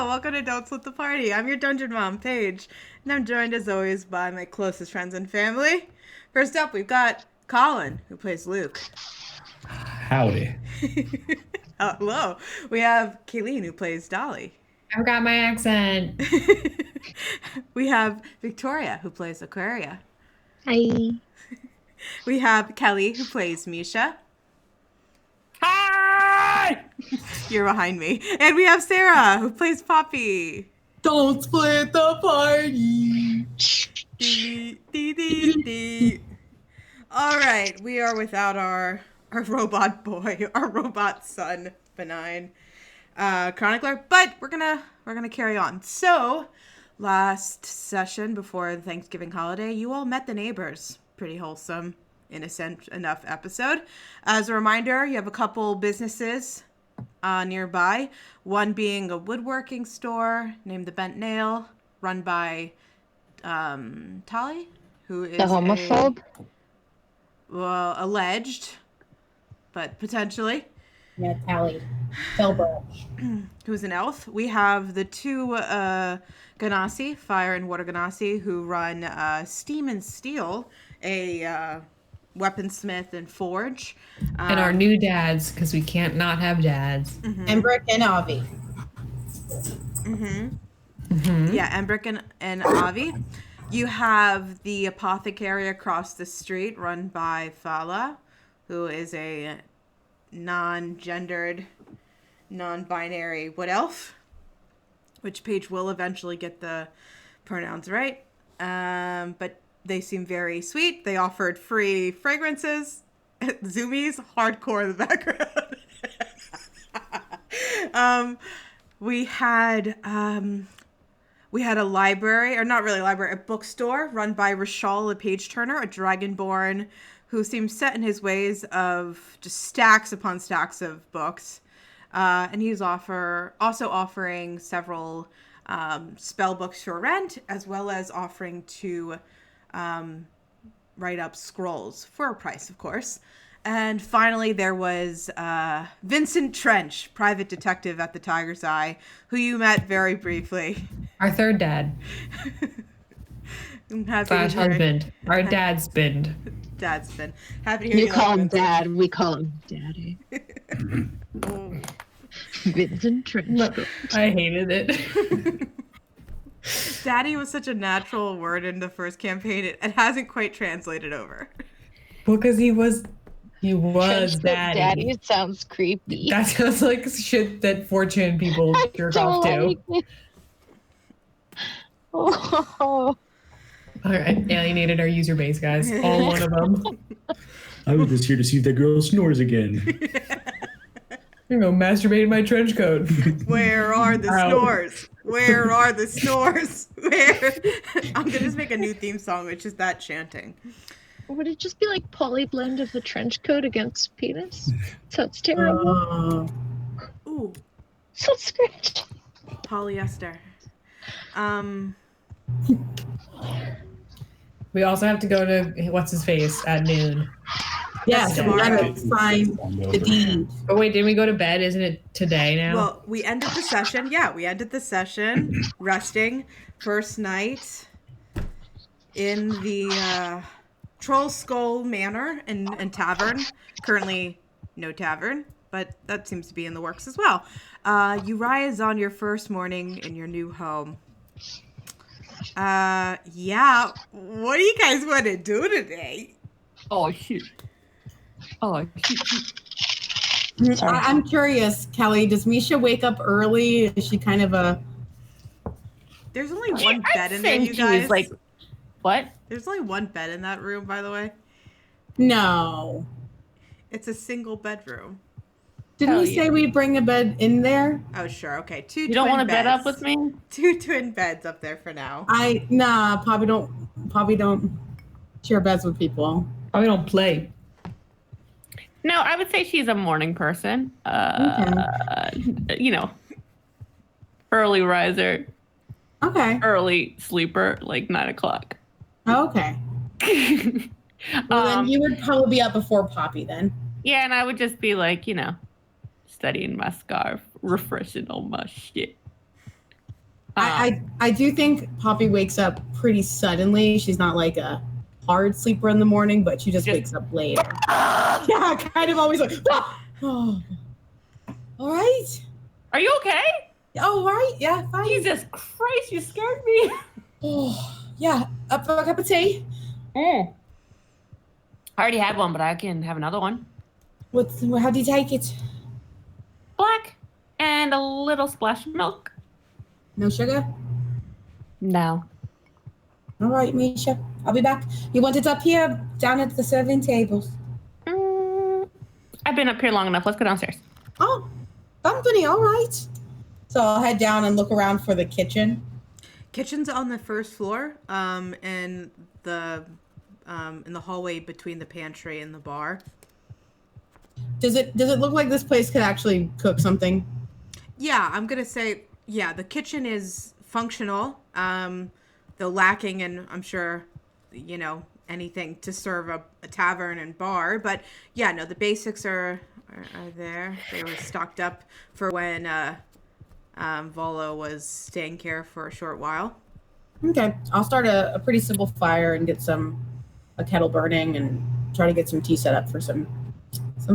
Hello, welcome to Don't Split the Party. I'm your Dungeon Mom, Paige, and I'm joined as always by my closest friends and family. First up, we've got Colin, who plays Luke. Howdy. Hello. We have Kayleen, who plays Dolly. I've got my accent. We have Victoria, who plays Aquaria. Hi. We have Kelly, who plays Misha. Hi! You're behind me. And we have Sarah, who plays Poppy. Don't split the party. Dee, dee, dee, dee. All right, we are without our robot boy, our robot son, Benign, chronicler, but we're gonna carry on. So, last session before the Thanksgiving holiday, you all met the neighbors. Pretty wholesome, innocent enough episode. As a reminder, you have a couple businesses nearby. One being a woodworking store named the Bent Nail, run by Tali, who is The homophobe? well, alleged, but potentially. Yeah, Tally. Filbert. Who's an elf. We have the two Ganassi, Fire and Water Ganassi, who run Steam and Steel, a weaponsmith and forge. And our new dads, because we can't not have dads. Mm-hmm. Embrick and Avi. Yeah, Embrick and Avi. You have the apothecary across the street, run by Fala, who is a non-gendered, non-binary wood elf, which Paige will eventually get the pronouns right. But they seem very sweet. They offered free fragrances. Zoomies, hardcore in the background. We had a library, or not really a library, a bookstore run by Rashal, a page turner, a dragonborn who seems set in his ways of just stacks upon stacks of books. And he's also offering several spell books for rent, as well as offering to write up scrolls for a price, of course. And finally, there was Vincent Trench, private detective at the Tiger's Eye, who you met very briefly. Our third dad. Slash husband. Our dad's been. Dad's been. Happy to hear You you call like him Vincent. Dad. We call him Daddy. Vincent Trench. I hated it. Daddy was such a natural word in the first campaign. It hasn't quite translated over. Well, because he was Trench coat daddy. Daddy sounds creepy. That sounds like shit that Fortune people I jerk don't off to. like it. Oh. All right, alienated our user base, guys. All one of them. I was just here to see if that girl snores again. You know, masturbate in my trench coat. Where are the Ow. snores? Where are the snores? Where? I'm gonna just make a new theme song, which is that chanting. Would it just be like poly blend of the trench coat against penis? Sounds terrible. Ooh, Sounds great. polyester. We also have to go to what's his face at noon. Yes, we gotta sign the deed. But wait, didn't we go to bed? Isn't it today now? Well, we ended the session. Yeah, we ended the session resting. First night in the Troll Skull Manor and Tavern. Currently, no tavern, but that seems to be in the works as well. You rise on your first morning in your new home. Yeah. What do you guys want to do today? Oh, shoot. Oh, shoot. I'm curious, Kelly, does Misha wake up early? Is she kind of a... There's only one bed in there, think you she was guys. like, what? There's only one bed in that room, by the way. No. It's a single bedroom. Didn't Hell we say yeah. we'd bring a bed in there? Oh, sure. Okay. Two You don't twin want to bed up beds. with me? Two twin beds up there for now. Probably don't share beds with people. Probably don't play. No, I would say she's a morning person. You know, early riser, Okay. early sleeper, like 9 o'clock. Okay. Well, then you would probably be up before Poppy then. Yeah, and I would just be like, you know, studying my scarf, refreshing all my shit. I do think Poppy wakes up pretty suddenly. She's not like a hard sleeper in the morning, but she just wakes up later. Yeah, kind of always like, ah! Oh. All right. Are you okay? Oh, all right. Yeah, fine. Jesus Christ, you scared me. Oh, yeah. Up for a cup of tea? I already had one, but I can have another one. How do you take it? Black and a little splash of milk. No sugar? No. All right, Misha. I'll be back. You want it up here, down at the serving tables? I've been up here long enough. Let's go downstairs. Oh, company. All right. So I'll head down and look around for the kitchen. Kitchen's on the first floor, in the hallway between the pantry and the bar. Does it look like this place could actually cook something? Yeah, I'm gonna say the kitchen is functional. Though lacking in, I'm sure, anything to serve a tavern and bar. But yeah, no, the basics are there. They were stocked up for when Volo was staying here for a short while. Okay, I'll start a pretty simple fire and get a kettle burning and try to get some tea set up for some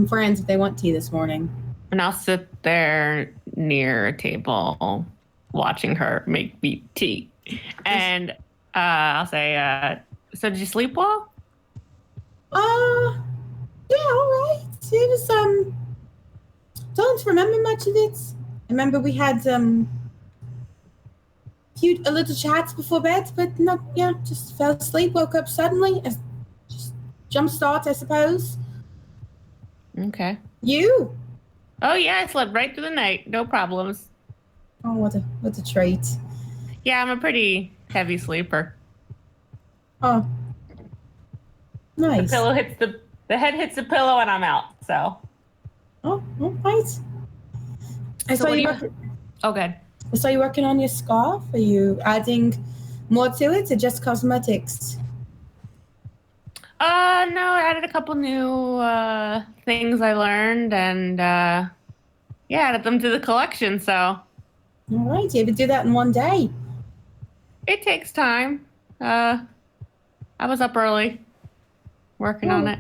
friends if they want tea this morning. And I'll sit there near a table watching her make me tea. And I'll say, so did you sleep well? Yeah, all right. It was, don't remember much of it. I remember we had, a little chats before bed, but not, just fell asleep, woke up suddenly. Just jump start, I suppose. Okay. You? Oh, yeah, I slept right through the night. No problems. Oh, what a treat. Yeah, I'm a pretty heavy sleeper. Oh. Nice. The head hits the pillow and I'm out, so. Oh, all right. I saw you working on your scarf. Are you adding more to it or just cosmetics? No, I added a couple new things I learned and added them to the collection, so. All right, you able to do that in one day? It takes time. I was up early working on it.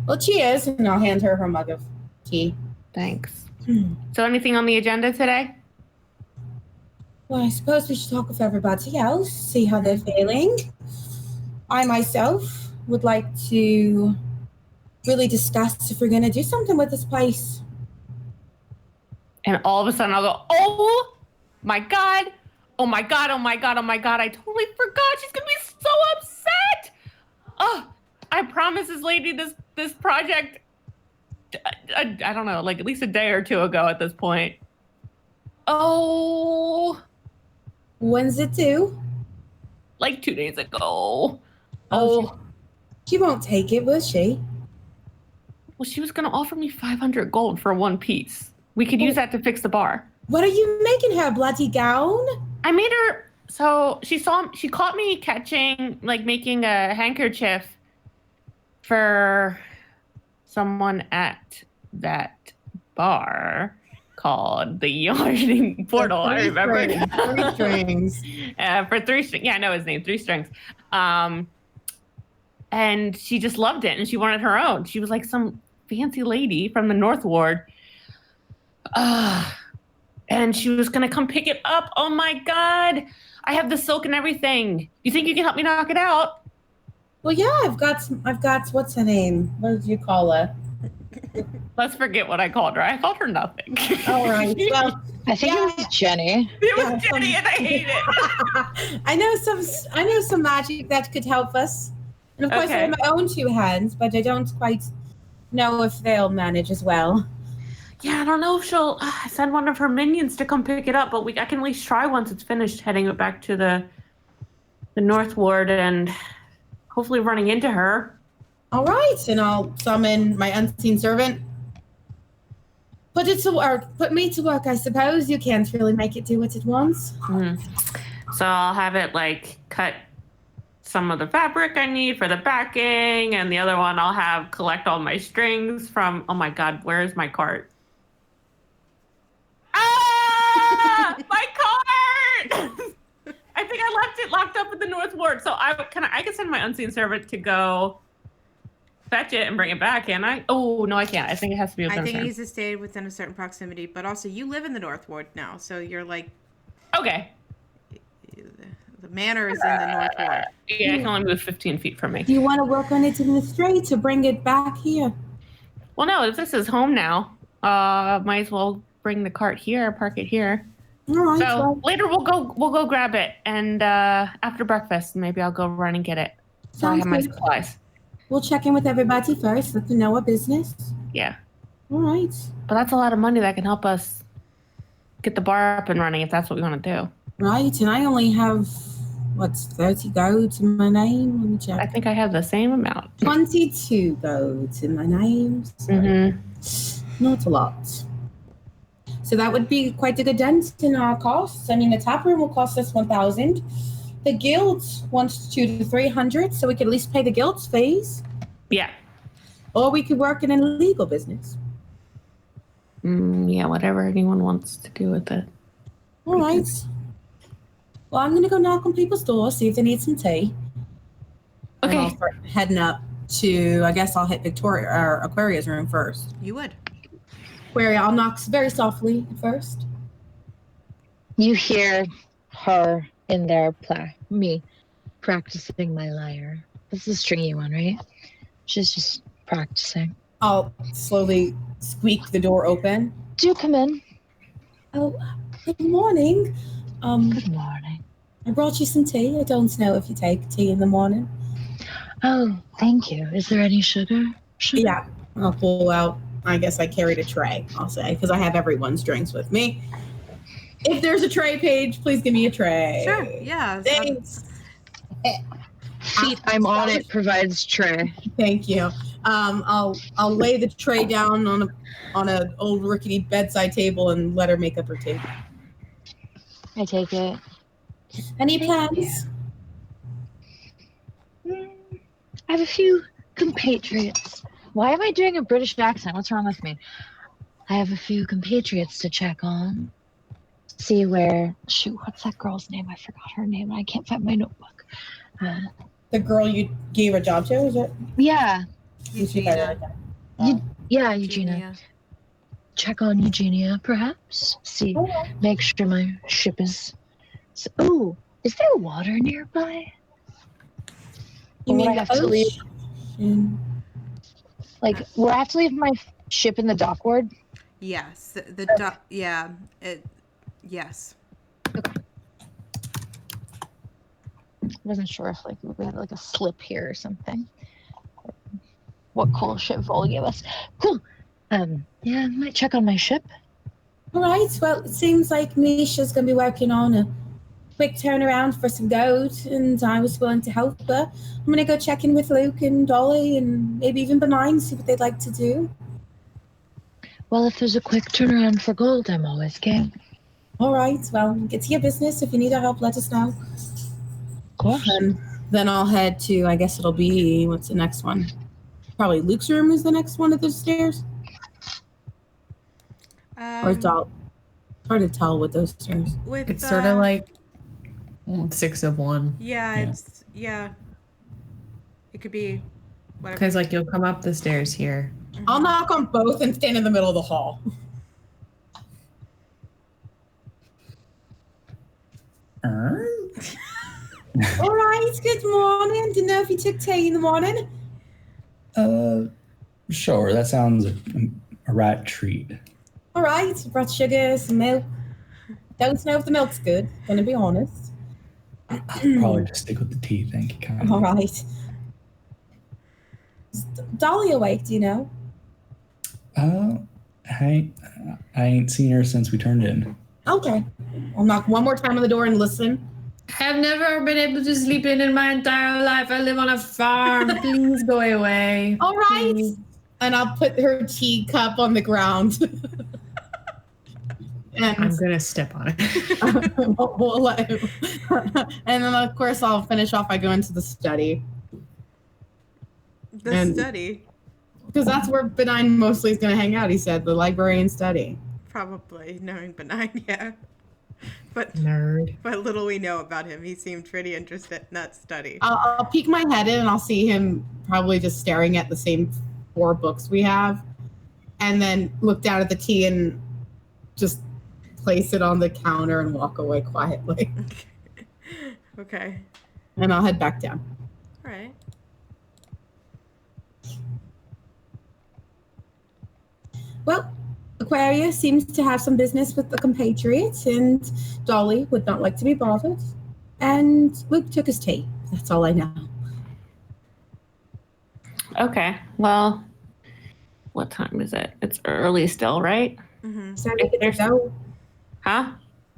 Well, cheers, and I'll hand her mug of tea. Thanks. So anything on the agenda today? Well, I suppose we should talk with everybody else, see how they're feeling. I myself would like to really discuss if we're going to do something with this place. And all of a sudden I'll go, oh my God. Oh my God, oh my God, oh my God. I totally forgot. She's going to be so upset. Oh, I promised this lady this project, I don't know, like at least a day or two ago at this point. Oh. When's it due? Like 2 days ago. Oh. She won't take it, will she? Well, she was going to offer me 500 gold for one piece. We could use that to fix the bar. What are you making her, bloody gown? I made her, so she caught me making a handkerchief for someone at that bar called the Yarning Portal. I remember. 3 strings. For 3 strings. Yeah, I know his name, 3 strings. And she just loved it and she wanted her own. She was like some fancy lady from the North Ward. And she was gonna come pick it up. Oh my God. I have the silk and everything. You think you can help me knock it out? Well, yeah, I've got, what's her name? What did you call her? Let's forget what I called her. I called her nothing. All right. Well, I think it was Jenny. It was Jenny and I hate it. I know some magic that could help us. And of course I have my own 2 hands, but I don't quite know if they'll manage as well. Yeah, I don't know if she'll send one of her minions to come pick it up, but I can at least try once it's finished heading it back to the North Ward and hopefully running into her. All right, and I'll summon my unseen servant. Put me to work, I suppose. You can't really make it do what it wants. Mm-hmm. So I'll have it cut some of the fabric I need for the backing, and the other one I'll have collect all my strings from, oh my God, where is my cart? Ah! My short, so I can send my unseen servant to go fetch it and bring it back, can I? Oh no, I can't. I think it has to be within I think a it certain... needs to stay within a certain proximity, but also you live in the North Ward now, so you're like Okay. the manor is in the North Ward. Yeah, I can only move 15 feet from me. Do you want to work on it in the street to bring it back here? Well, no, if this is home now, might as well bring the cart here, park it here. All right. So Well, later we'll go grab it, and after breakfast maybe I'll go run and get it. So I Sounds have my good. supplies. we'll check in with everybody first. Let them know our business. Yeah, All right. but that's a lot of money that can help us get the bar up and running if that's what we want to do. Right. And I only have, 30 gold in my name? Let me check. I think I have the same amount. 22 gold in my name. So not a lot. So that would be quite a good dent in our costs. I mean, the tap room will cost us 1,000. The guild wants 200 to 300, so we could at least pay the guild's fees. Yeah. Or we could work in a legal business. Yeah, whatever anyone wants to do with it. All right. Well, I'm going to go knock on people's doors, see if they need some tea. And Okay. I'll start heading up to, I guess I'll hit Victoria or Aquaria's room first. You would. Aquaria, I'll knock very softly at first. You hear her in there, me practicing my lyre. This is a stringy one, right? She's just practicing. I'll slowly squeak the door open. Do come in. Oh, good morning. Good morning. I brought you some tea. I don't know if you take tea in the morning. Oh, thank you. Is there any sugar? Yeah, I'll pull out. I guess I carried a tray, I'll say, because I have everyone's drinks with me. If there's a tray page, please give me a tray. Sure. Yeah. Thanks. Feet, I'm on it, provides tray. Thank you. I'll lay the tray down on a old rickety bedside table and let her make up her tea. I take it. Any plans? I have a few compatriots. Why am I doing a British accent? What's wrong with me? I have a few compatriots to check on. See where... Shoot, what's that girl's name? I forgot her name. I can't find my notebook. The girl you gave a job to, is it? Yeah. Eugenia. Yeah, Eugenia. Check on Eugenia, perhaps. See, make sure my ship is... Oh, is there water nearby? You Or would mean I have to leave? Like, will I have to leave my ship in the dock ward? Yes. Yeah. Yes. Wasn't sure if like we had like a slip here or something. What cool shit Vol gave us. Cool. Yeah, I might check on my ship. All right. Well, it seems like Misha's going to be working on a quick turnaround for some gold, and I was willing to help her. I'm going to go check in with Luke and Dolly and maybe even Benign, see what they'd like to do. Well, if there's a quick turnaround for gold, I'm always game. All right. Well, get to your business. If you need our help, let us know. Of course. And then I'll head to, I guess it'll be, what's the next one? Probably Luke's room is the next one at the stairs. Or it's all hard to tell with those stairs. With, It's sort of like 6 of 1. Yeah. It could be whatever. Because like you'll come up the stairs here. I'll knock on both and stand in the middle of the hall. All right, good morning. Didn't know if you took tea in the morning. Sure. That sounds a right treat. All right, brought sugar, some milk. Don't know if the milk's good, gonna be honest. I'll probably just stick with the tea. Thank you, kind. All right. Is Dolly awake, do you know? I ain't seen her since we turned in. Okay. I'll knock one more time on the door and listen. I've never been able to sleep in my entire life. I live on a farm. Please go away. All right. Please. And I'll put her teacup on the ground. I'm And gonna step on it. we'll let him. And then, of course, I'll finish off by going to the study. The study. Because that's where Benign mostly is going to hang out, he said. The library and study. Probably knowing Benign, yeah. But Nerd. little we know about him, he seemed pretty interested in that study. I'll peek my head in and I'll see him probably just staring at the same 4 books we have, and then look down at the tea and just place it on the counter and walk away quietly. Okay. And I'll head back down. All right. Well, Aquaria seems to have some business with the compatriots, and Dolly would not like to be bothered. And Luke took his tea. That's all I know. Okay. Well, what time is it? It's early still, right? Mm-hmm. So we get to go. Huh?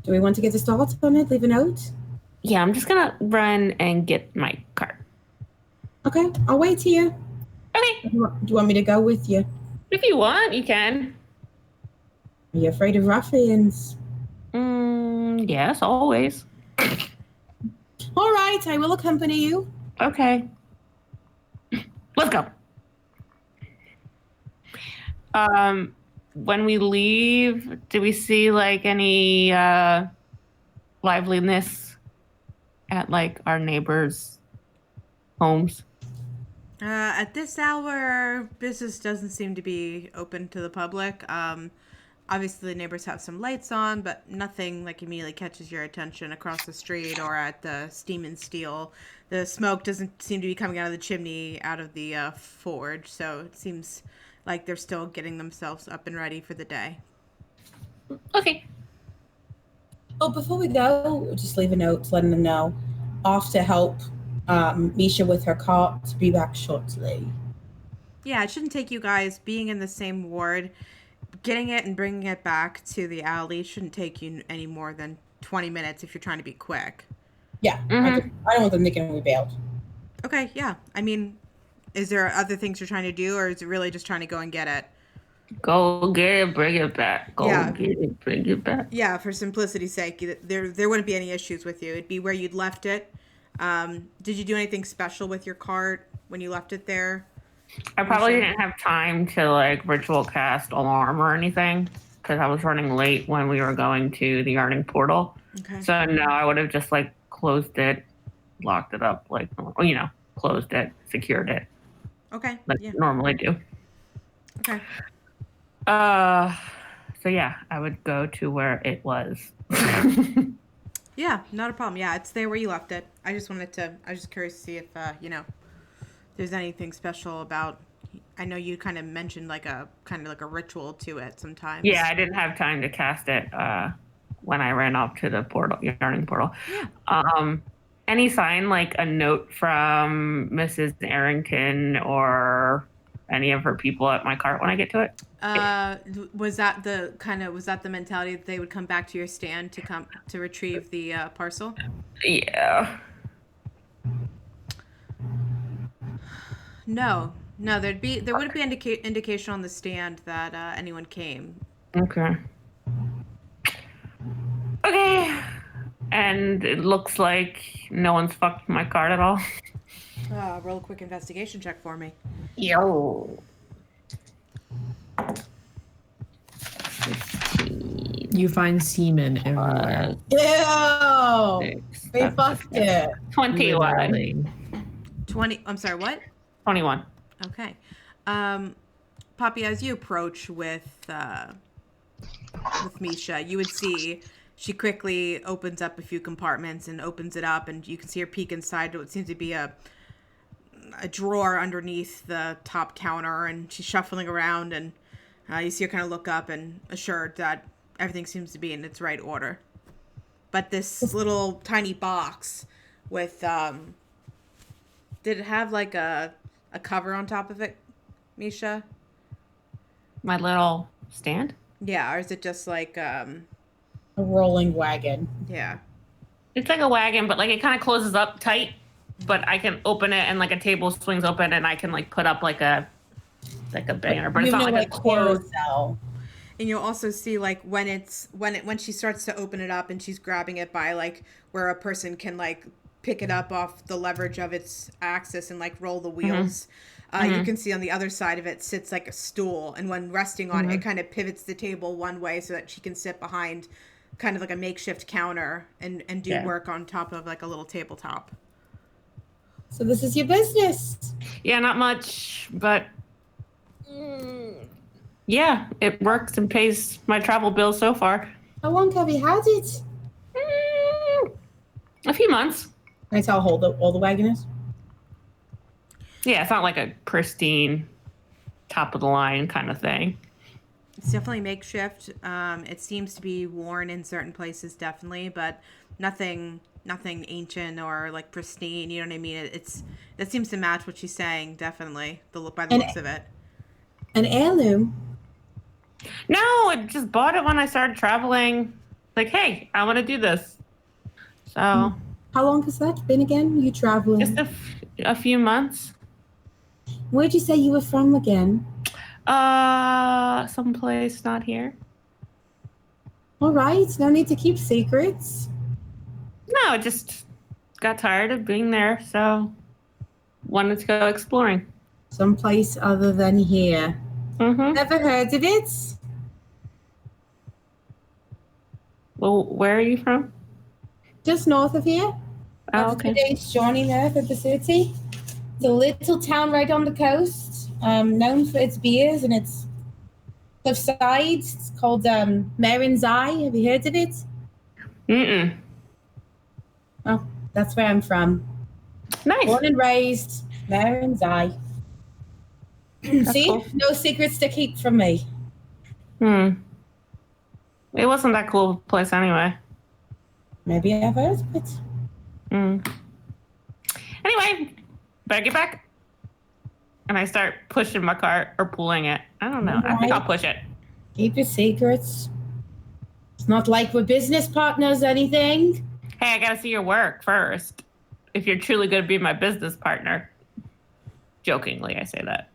Do we want to get a start on it? Leave a note? Yeah, I'm just gonna run and get my cart. Okay, I'll wait here. Okay. Do you want me to go with you? If you want, you can. Are you afraid of ruffians? Yes, always. All right, I will accompany you. Okay. Let's go. When we leave, do we see like any liveliness at like our neighbors' homes? At this hour, business doesn't seem to be open to the public. Obviously, the neighbors have some lights on, but nothing like immediately catches your attention across the street or at the Steam and Steel. The smoke doesn't seem to be coming out of the chimney, out of the forge, so it seems like they're still getting themselves up and ready for the day. Okay. Oh, before we go, we'll just leave a note letting them know. Off to help Misha with her cart. To be back shortly. Yeah, it shouldn't take you guys being in the same ward. Getting it and bringing it back to the alley shouldn't take you any more than 20 minutes if you're trying to be quick. Yeah, I don't want them thinking we bailed. Okay, yeah. I mean, is there other things you're trying to do, or is it really just trying to go and get it? Go get it, bring it back. Go Yeah. get it, bring it back. Yeah, for simplicity's sake, there wouldn't be any issues with you. It'd be where you'd left it. Did you do anything special with your cart when you left it there? I probably didn't have time to like ritual cast alarm or anything because I was running late when we were going to the yarning portal. Okay. So no, I would have just like closed it, locked it up, like closed it, secured it, Okay. like Yeah. normally do. Okay. So yeah, I would go to where it was. Yeah, not a problem. Yeah, it's there where you left it. I was just curious to see if, there's anything special about, I know you kind of mentioned like a ritual to it sometimes. Yeah, I didn't have time to cast it when I ran off to the portal, yarning portal. Yeah. Any sign, like a note from Mrs. Arrington or any of her people at my cart when I get to it? Was that the mentality that they would come back to your stand to retrieve the parcel? Yeah. No, there wouldn't be indication on the stand that anyone came. Okay. And it looks like no one's fucked my cart at all. Roll a quick investigation check for me. Yo. You find semen everywhere. Ew! They fucked it. 21. Literally. 20. I'm sorry. What? 21. Okay. Poppy, as you approach with Misha, you would see she quickly opens up a few compartments and opens it up, and you can see her peek inside what seems to be a drawer underneath the top counter, and she's shuffling around, and you see her kind of look up and assured that everything seems to be in its right order. But this little tiny box with did it have like a cover on top of it, Misha? My little stand? Yeah, or is it just like A rolling wagon. yeah. It's like a wagon, but like it kind of closes up tight, but I can open it and like a table swings open and I can like put up like a banner, but it's not like a closed. carousel. And you'll also see like when she starts to open it up and she's grabbing it by like where a person can like pick it up off the leverage of its axis and like roll the wheels. You can see on the other side of it sits like a stool, and when resting on it, it kind of pivots the table one way so that she can sit behind kind of like a makeshift counter and do Yeah. work on top of like a little tabletop. So this is your business. Yeah, not much, but yeah, it works and pays my travel bills so far. How long have you had it? A few months. Can I tell how old the wagon is? Yeah, it's not like a pristine, top of the line kind of thing. It's definitely makeshift. It seems to be worn in certain places, definitely, but nothing ancient or like pristine. You know what I mean? It seems to match what she's saying. Definitely, by the looks of it. An heirloom. No, I just bought it when I started traveling. Like, hey, I want to do this. So, How long has that been again? You traveling? just a few months. Where'd you say you were from again? Someplace not here. All right, no need to keep secrets. No, I just got tired of being there, so wanted to go exploring. Someplace other than here. Mm-hmm. Never heard of it. Well, where are you from? Just north of here. Oh, After okay. 2 days journey north of the city. It's a little town right on the coast, known for its beers and its cliff sides. It's called Marin's Eye. Have you heard of it? Mm-mm. Oh, that's where I'm from. Nice. Born and raised, Marin's Eye. See? cool. No secrets to keep from me. It wasn't that cool of a place anyway. Maybe I've heard of it. Anyway, better get back. And I start pushing my cart or pulling it. I don't know. I think I'll push it. Keep your secrets. It's not like we're business partners or anything. Hey, I gotta see your work first. If you're truly gonna be my business partner. Jokingly, I say that.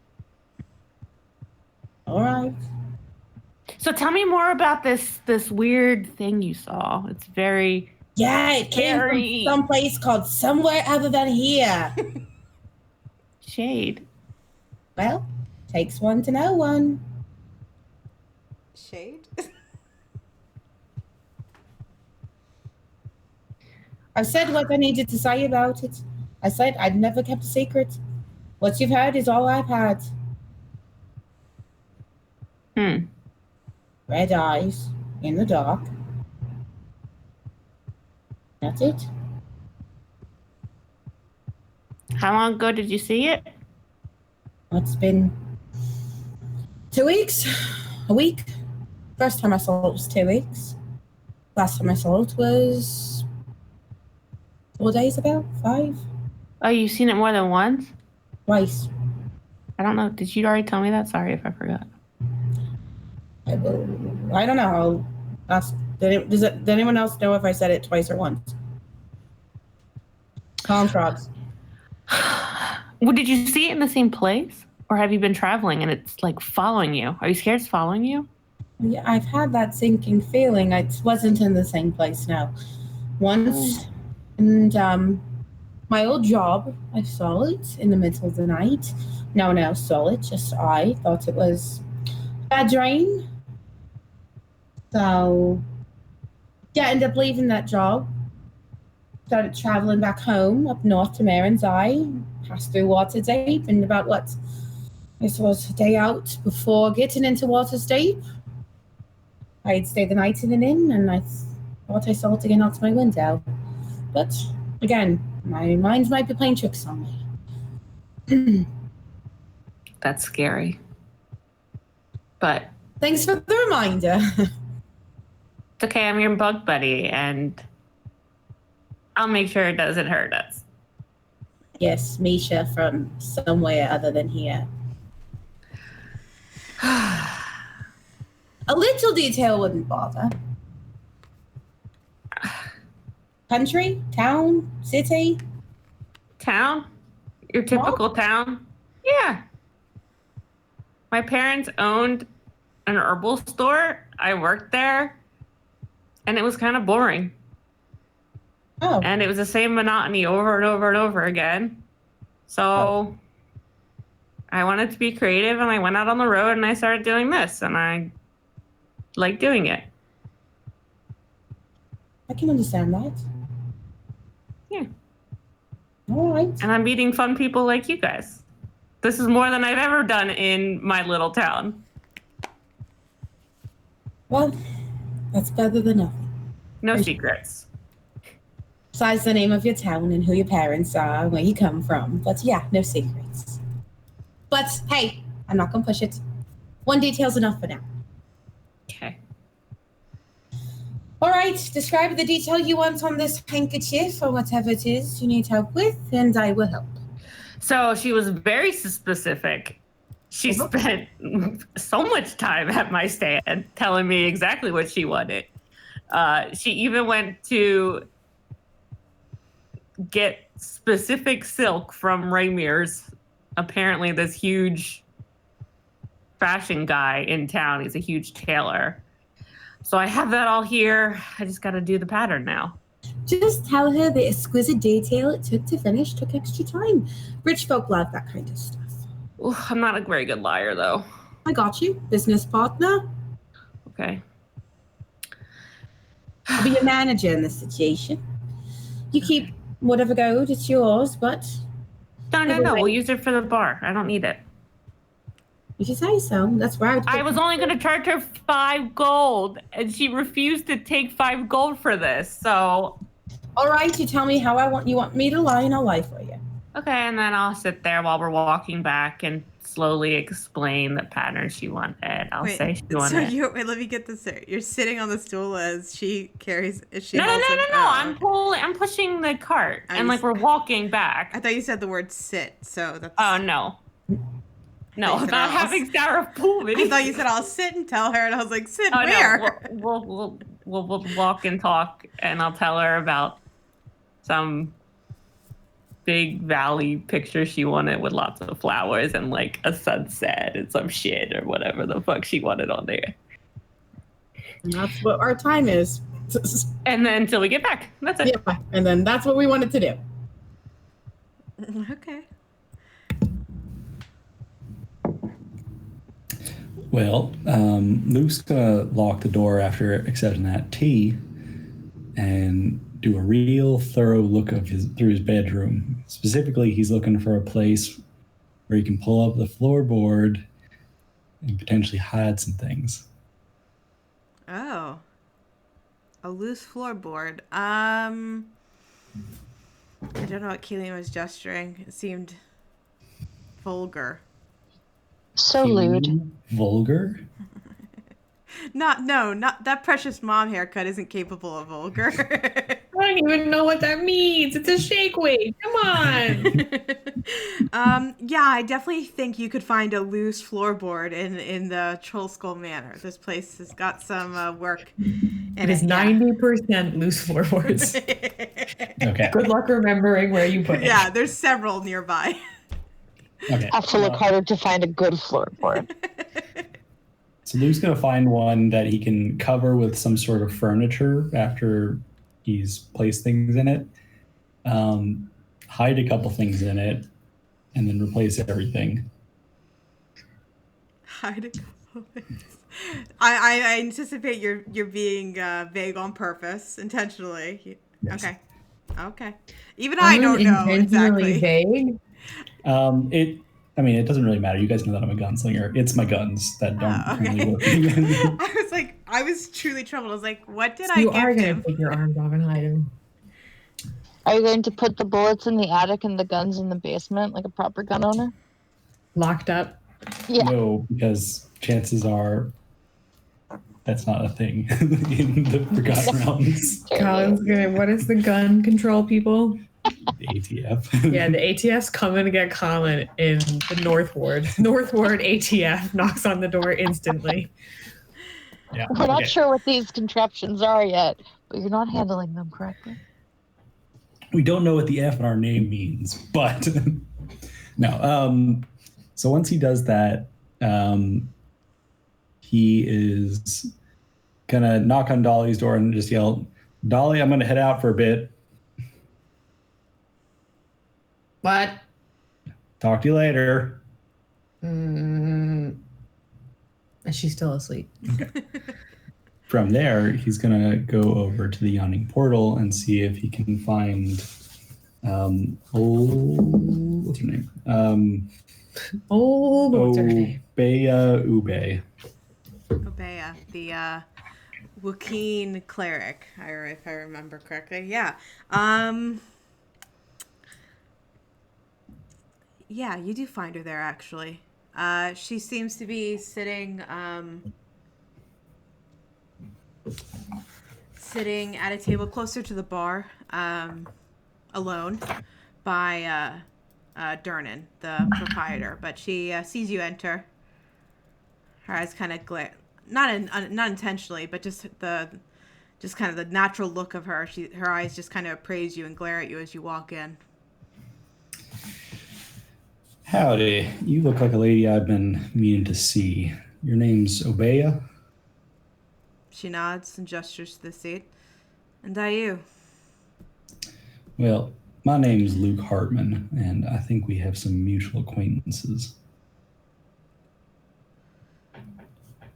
All right. So tell me more about this weird thing you saw. It's very Yeah, it came Scary. from someplace called somewhere other than here. shade. Well, takes one to know one. Shade. I've said what I needed to say about it. I said I'd never kept a secret. What you've heard is all I've had. Red eyes in the dark. That's it. How long ago did you see it? It's been 2 weeks, a week. First time I saw it was 2 weeks. Last time I saw it was 4 days ago, 5, Oh, you've seen it more than once? twice. I don't know. Did you already tell me that? Sorry if I forgot. I don't know. I'll ask. Does anyone else know if I said it twice or once? Calm frogs. Well, did you see it in the same place? Or have you been traveling and it's like following you? Are you scared it's following you? Yeah, I've had that sinking feeling. I wasn't in the same place now. Once, and my old job, I saw it in the middle of the night. No one else saw it, just I thought it was a bad dream. So, yeah, ended up leaving that job. Started traveling back home up north to Marin's Eye, passed through Waterdeep, and about this was a day out before getting into Waterdeep. I'd stayed the night in an inn, and I thought I saw it again out my window. But again, my mind might be playing tricks on me. That's scary. But Thanks for the reminder. it's okay, I'm your bug buddy, and I'll make sure it doesn't hurt us. Yes, Misha from somewhere other than here. A little detail wouldn't bother. Country, town, city. Town? Your typical town? Yeah. My parents owned an herbal store. I worked there, and it was kind of boring. Oh, And it was the same monotony over and over and over again. So I wanted to be creative, and I went out on the road and I started doing this, and I like doing it. I can understand that. Yeah. All right. And I'm meeting fun people like you guys. This is more than I've ever done in my little town. Well, that's better than nothing. No secrets. Besides the name of your town and who your parents are and where you come from. But yeah, no secrets. But hey, I'm not gonna push it. One detail's enough for now. Okay. All right, describe the detail you want on this handkerchief or whatever it is you need help with, and I will help. So she was very specific. She spent so much time at my stand telling me exactly what she wanted. She even went to get specific silk from Ramir's. Apparently, this huge fashion guy in town. He's a huge tailor. So I have that all here. I just got to do the pattern now. Just tell her the exquisite detail it took to finish took extra time. Rich folk love that kind of stuff. Ooh, I'm not a very good liar, though. I got you, business partner. Okay. I'll be your manager in this situation. You keep whatever gold, it's yours, but... No. We'll use it for the bar. I don't need it. If you say so, that's right. I was only going to charge her 5 gold, and she refused to take 5 gold for this, so... All right, you tell me how you want me to lie, and I'll lie for you. Okay, and then I'll sit there while we're walking back and slowly explain the pattern she wanted. I'll say she wanted. So wait, let me get this straight. You're sitting on the stool as she carries. No. I'm pushing the cart, and like we're walking back. I thought you said the word sit, so that's. Oh no. No, I'm not having Sarah pull me. I thought you said I'll sit and tell her, and I was like, sit oh, where? No. We'll walk and talk, and I'll tell her about some big valley picture she wanted with lots of flowers and like a sunset and some shit or whatever the fuck she wanted on there. And that's what our time is. And then until we get back. That's it. Yeah, and then that's what we wanted to do. Okay. Well, Luke's gonna lock the door after accepting that tea and do a real thorough look through his bedroom. Specifically, he's looking for a place where he can pull up the floorboard and potentially hide some things. Oh. A loose floorboard. I don't know what Keelan was gesturing. It seemed vulgar. So lewd. Vulgar? Not that precious mom haircut isn't capable of vulgar. I don't even know what that means. It's a shake weight. Come on. Yeah, I definitely think you could find a loose floorboard in the Troll Skull Manor. This place has got some work in It is 90% loose floorboards. Okay. Good luck remembering where you put it. Yeah, there's several nearby. Okay. I have to look harder to find a good floorboard. So Luke's going to find one that he can cover with some sort of furniture after he's placed things in it, hide a couple things in it, and then replace everything. Hide a couple things. I anticipate you're being vague on purpose, intentionally. Yes. Okay. Even I don't know intentionally exactly. vague. It doesn't really matter. You guys know that I'm a gunslinger. It's my guns that don't really work. I was truly troubled. I was like, what did So I you give are going him? to take your arms off and hide him. Are you going to put the bullets in the attic and the guns in the basement like a proper gun owner? Locked up. Yeah. No, because chances are that's not a thing in the Forgotten Realms. Colin's gonna. What is the gun control people? The ATF. Yeah, the ATF's coming to get Colin in the North Ward. North Ward ATF knocks on the door instantly. Yeah. We're not sure what these contraptions are yet, but you're not handling them correctly. We don't know what the F in our name means, but no. So once he does that, he is gonna knock on Dolly's door and just yell, "Dolly, I'm gonna head out for a bit. What? Talk to you later." She's still asleep. from there, he's gonna go over to the yawning portal and see if he can find what's her name? What's her name? Obeya Ube. Obeya, the Joaquin cleric, if I remember correctly. Yeah. Yeah, you do find her there, actually. She seems to be sitting at a table closer to the bar, alone, by Durnan, the proprietor. But she sees you enter. Her eyes kind of glare, not intentionally, but just kind of the natural look of her. Her eyes just kind of appraise you and glare at you as you walk in. Howdy, you look like a lady I've been meaning to see. Your name's Obeya? She nods and gestures to the seat. And are you? Well, my name's Luke Hartman, and I think we have some mutual acquaintances.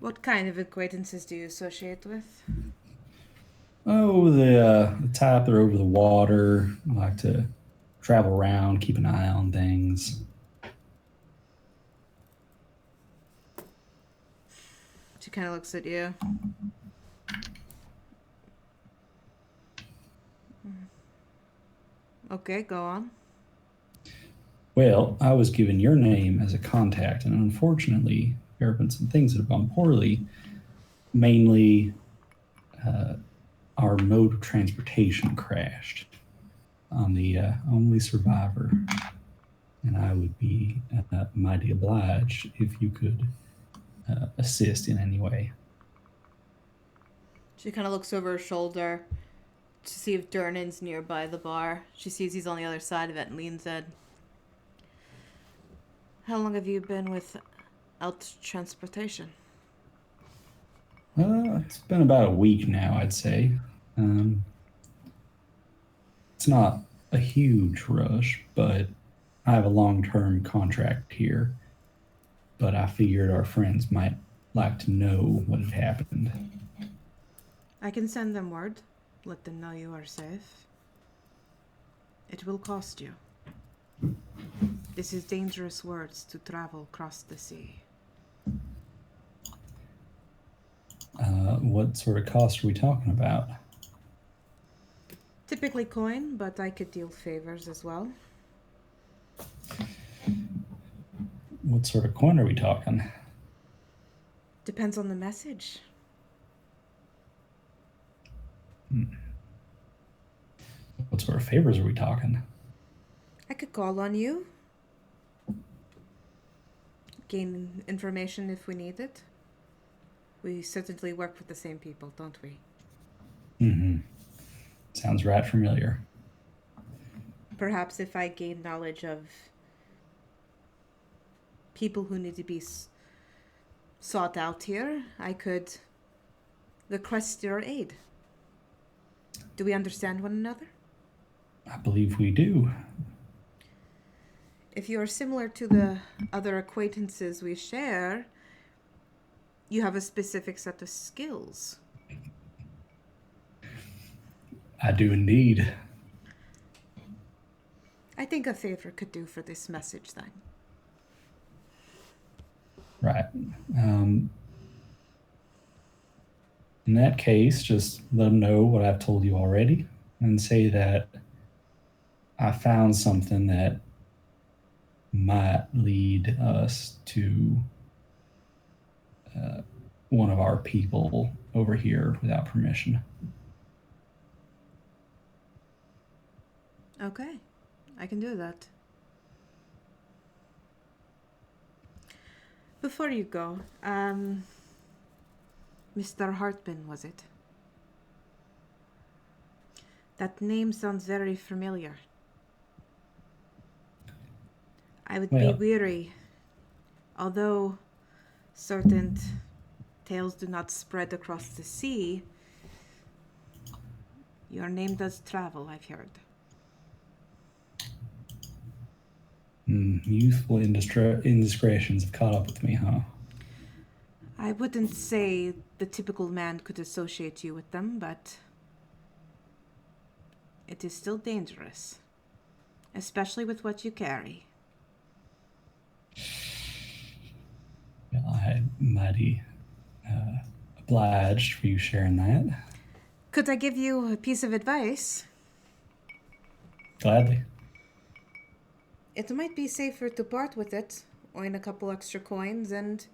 What kind of acquaintances do you associate with? Oh, the type that are over the water, like to travel around, keep an eye on things. She kind of looks at you. Okay, go on. Well, I was given your name as a contact, and unfortunately, there have been some things that have gone poorly. Mainly, our mode of transportation crashed. I'm the only survivor, and I would be mighty obliged if you could assist in any way. She kind of looks over her shoulder to see if Durnan's nearby the bar. She sees he's on the other side of it and leans in. How long have you been without transportation? It's been about a week now, I'd say. It's not a huge rush, but I have a long-term contract here. But I figured our friends might like to know what had happened. I can send them word. Let them know you are safe. It will cost you. This is dangerous words to travel across the sea. What sort of cost are we talking about? Typically coin, but I could deal favors as well. What sort of coin are we talking? Depends on the message. What sort of favors are we talking? I could call on you. Gain information if we need it. We certainly work with the same people, don't we? Mm-hmm. Sounds right familiar. Perhaps if I gain knowledge of people who need to be sought out here, I could request your aid. Do we understand one another? I believe we do. If you are similar to the other acquaintances we share, you have a specific set of skills. I do indeed. I think a favor could do for this message then. Right. In that case, just let them know what I've told you already and say that I found something that might lead us to one of our people over here without permission. Okay, I can do that. Before you go, Mr. Hartman, was it? That name sounds very familiar. I would be weary, although certain tales do not spread across the sea. Your name does travel, I've heard. Youthful indiscretions have caught up with me, huh? I wouldn't say the typical man could associate you with them, but it is still dangerous, especially with what you carry. Well, I'm mighty obliged for you sharing that. Could I give you a piece of advice? Gladly. It might be safer to part with it, earn a couple extra coins, and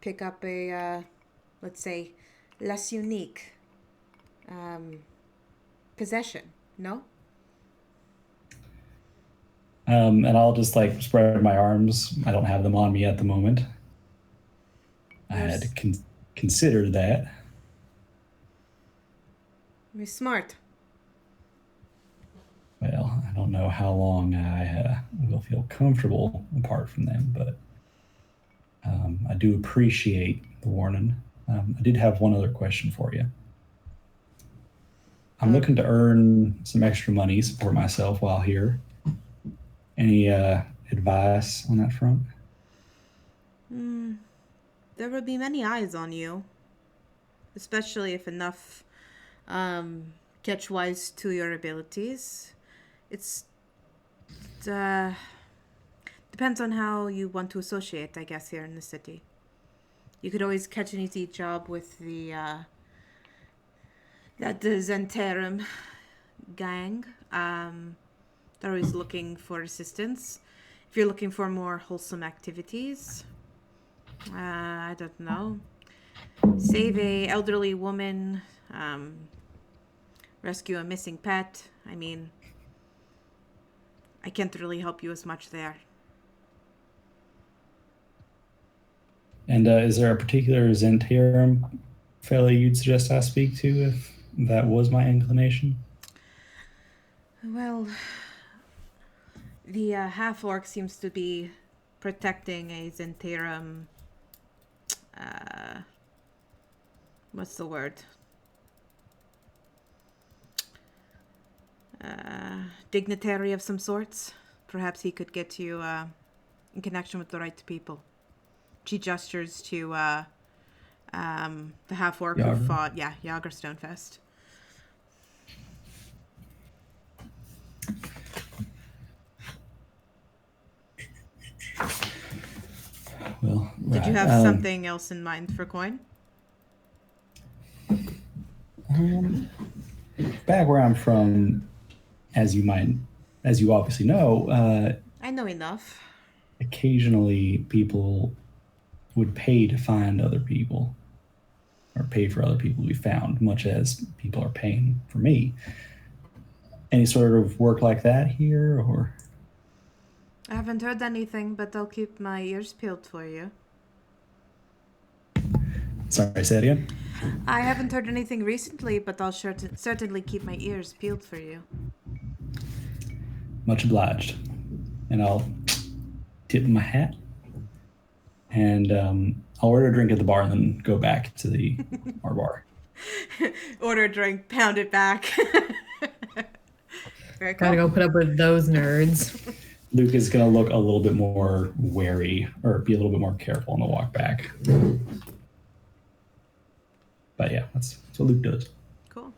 pick up a, let's say, less unique possession, no? And I'll just like spread my arms. I don't have them on me at the moment. I had considered that. You're smart. Well, I don't know how long I will feel comfortable apart from them, but I do appreciate the warning. I did have one other question for you. I'm looking to earn some extra money, support myself while here. Any advice on that front? There will be many eyes on you, especially if enough catch wise to your abilities. It's depends on how you want to associate, I guess, here in the city. You could always catch an easy job with the Zentarum gang. They're always looking for assistance. If you're looking for more wholesome activities, I don't know. Save a elderly woman, rescue a missing pet. I mean, I can't really help you as much there. And is there a particular Zentarum fellow you'd suggest I speak to if that was my inclination? Well, the half-orc seems to be protecting a Zentarum. What's the word? Dignitary of some sorts. Perhaps he could get you in connection with the right people. She gestures to the half-orc who fought, Yager Stonefest. Well, Did you have something else in mind for coin? Back where I'm from, as you obviously know, I know enough. occasionally people would pay to find other people, or pay for other people to be found, much as people are paying for me. Any sort of work like that here, or? I haven't heard anything, but I'll keep my ears peeled for you. Sorry, say it again. I haven't heard anything recently, but I'll certainly keep my ears peeled for you. Much obliged. And I'll tip my hat. And I'll order a drink at the bar and then go back to our bar. Order a drink, pound it back. Very cool. Gotta go put up with those nerds. Luke is going to look a little bit more wary, or be a little bit more careful on the walk back. But yeah, that's what Luke does. Cool.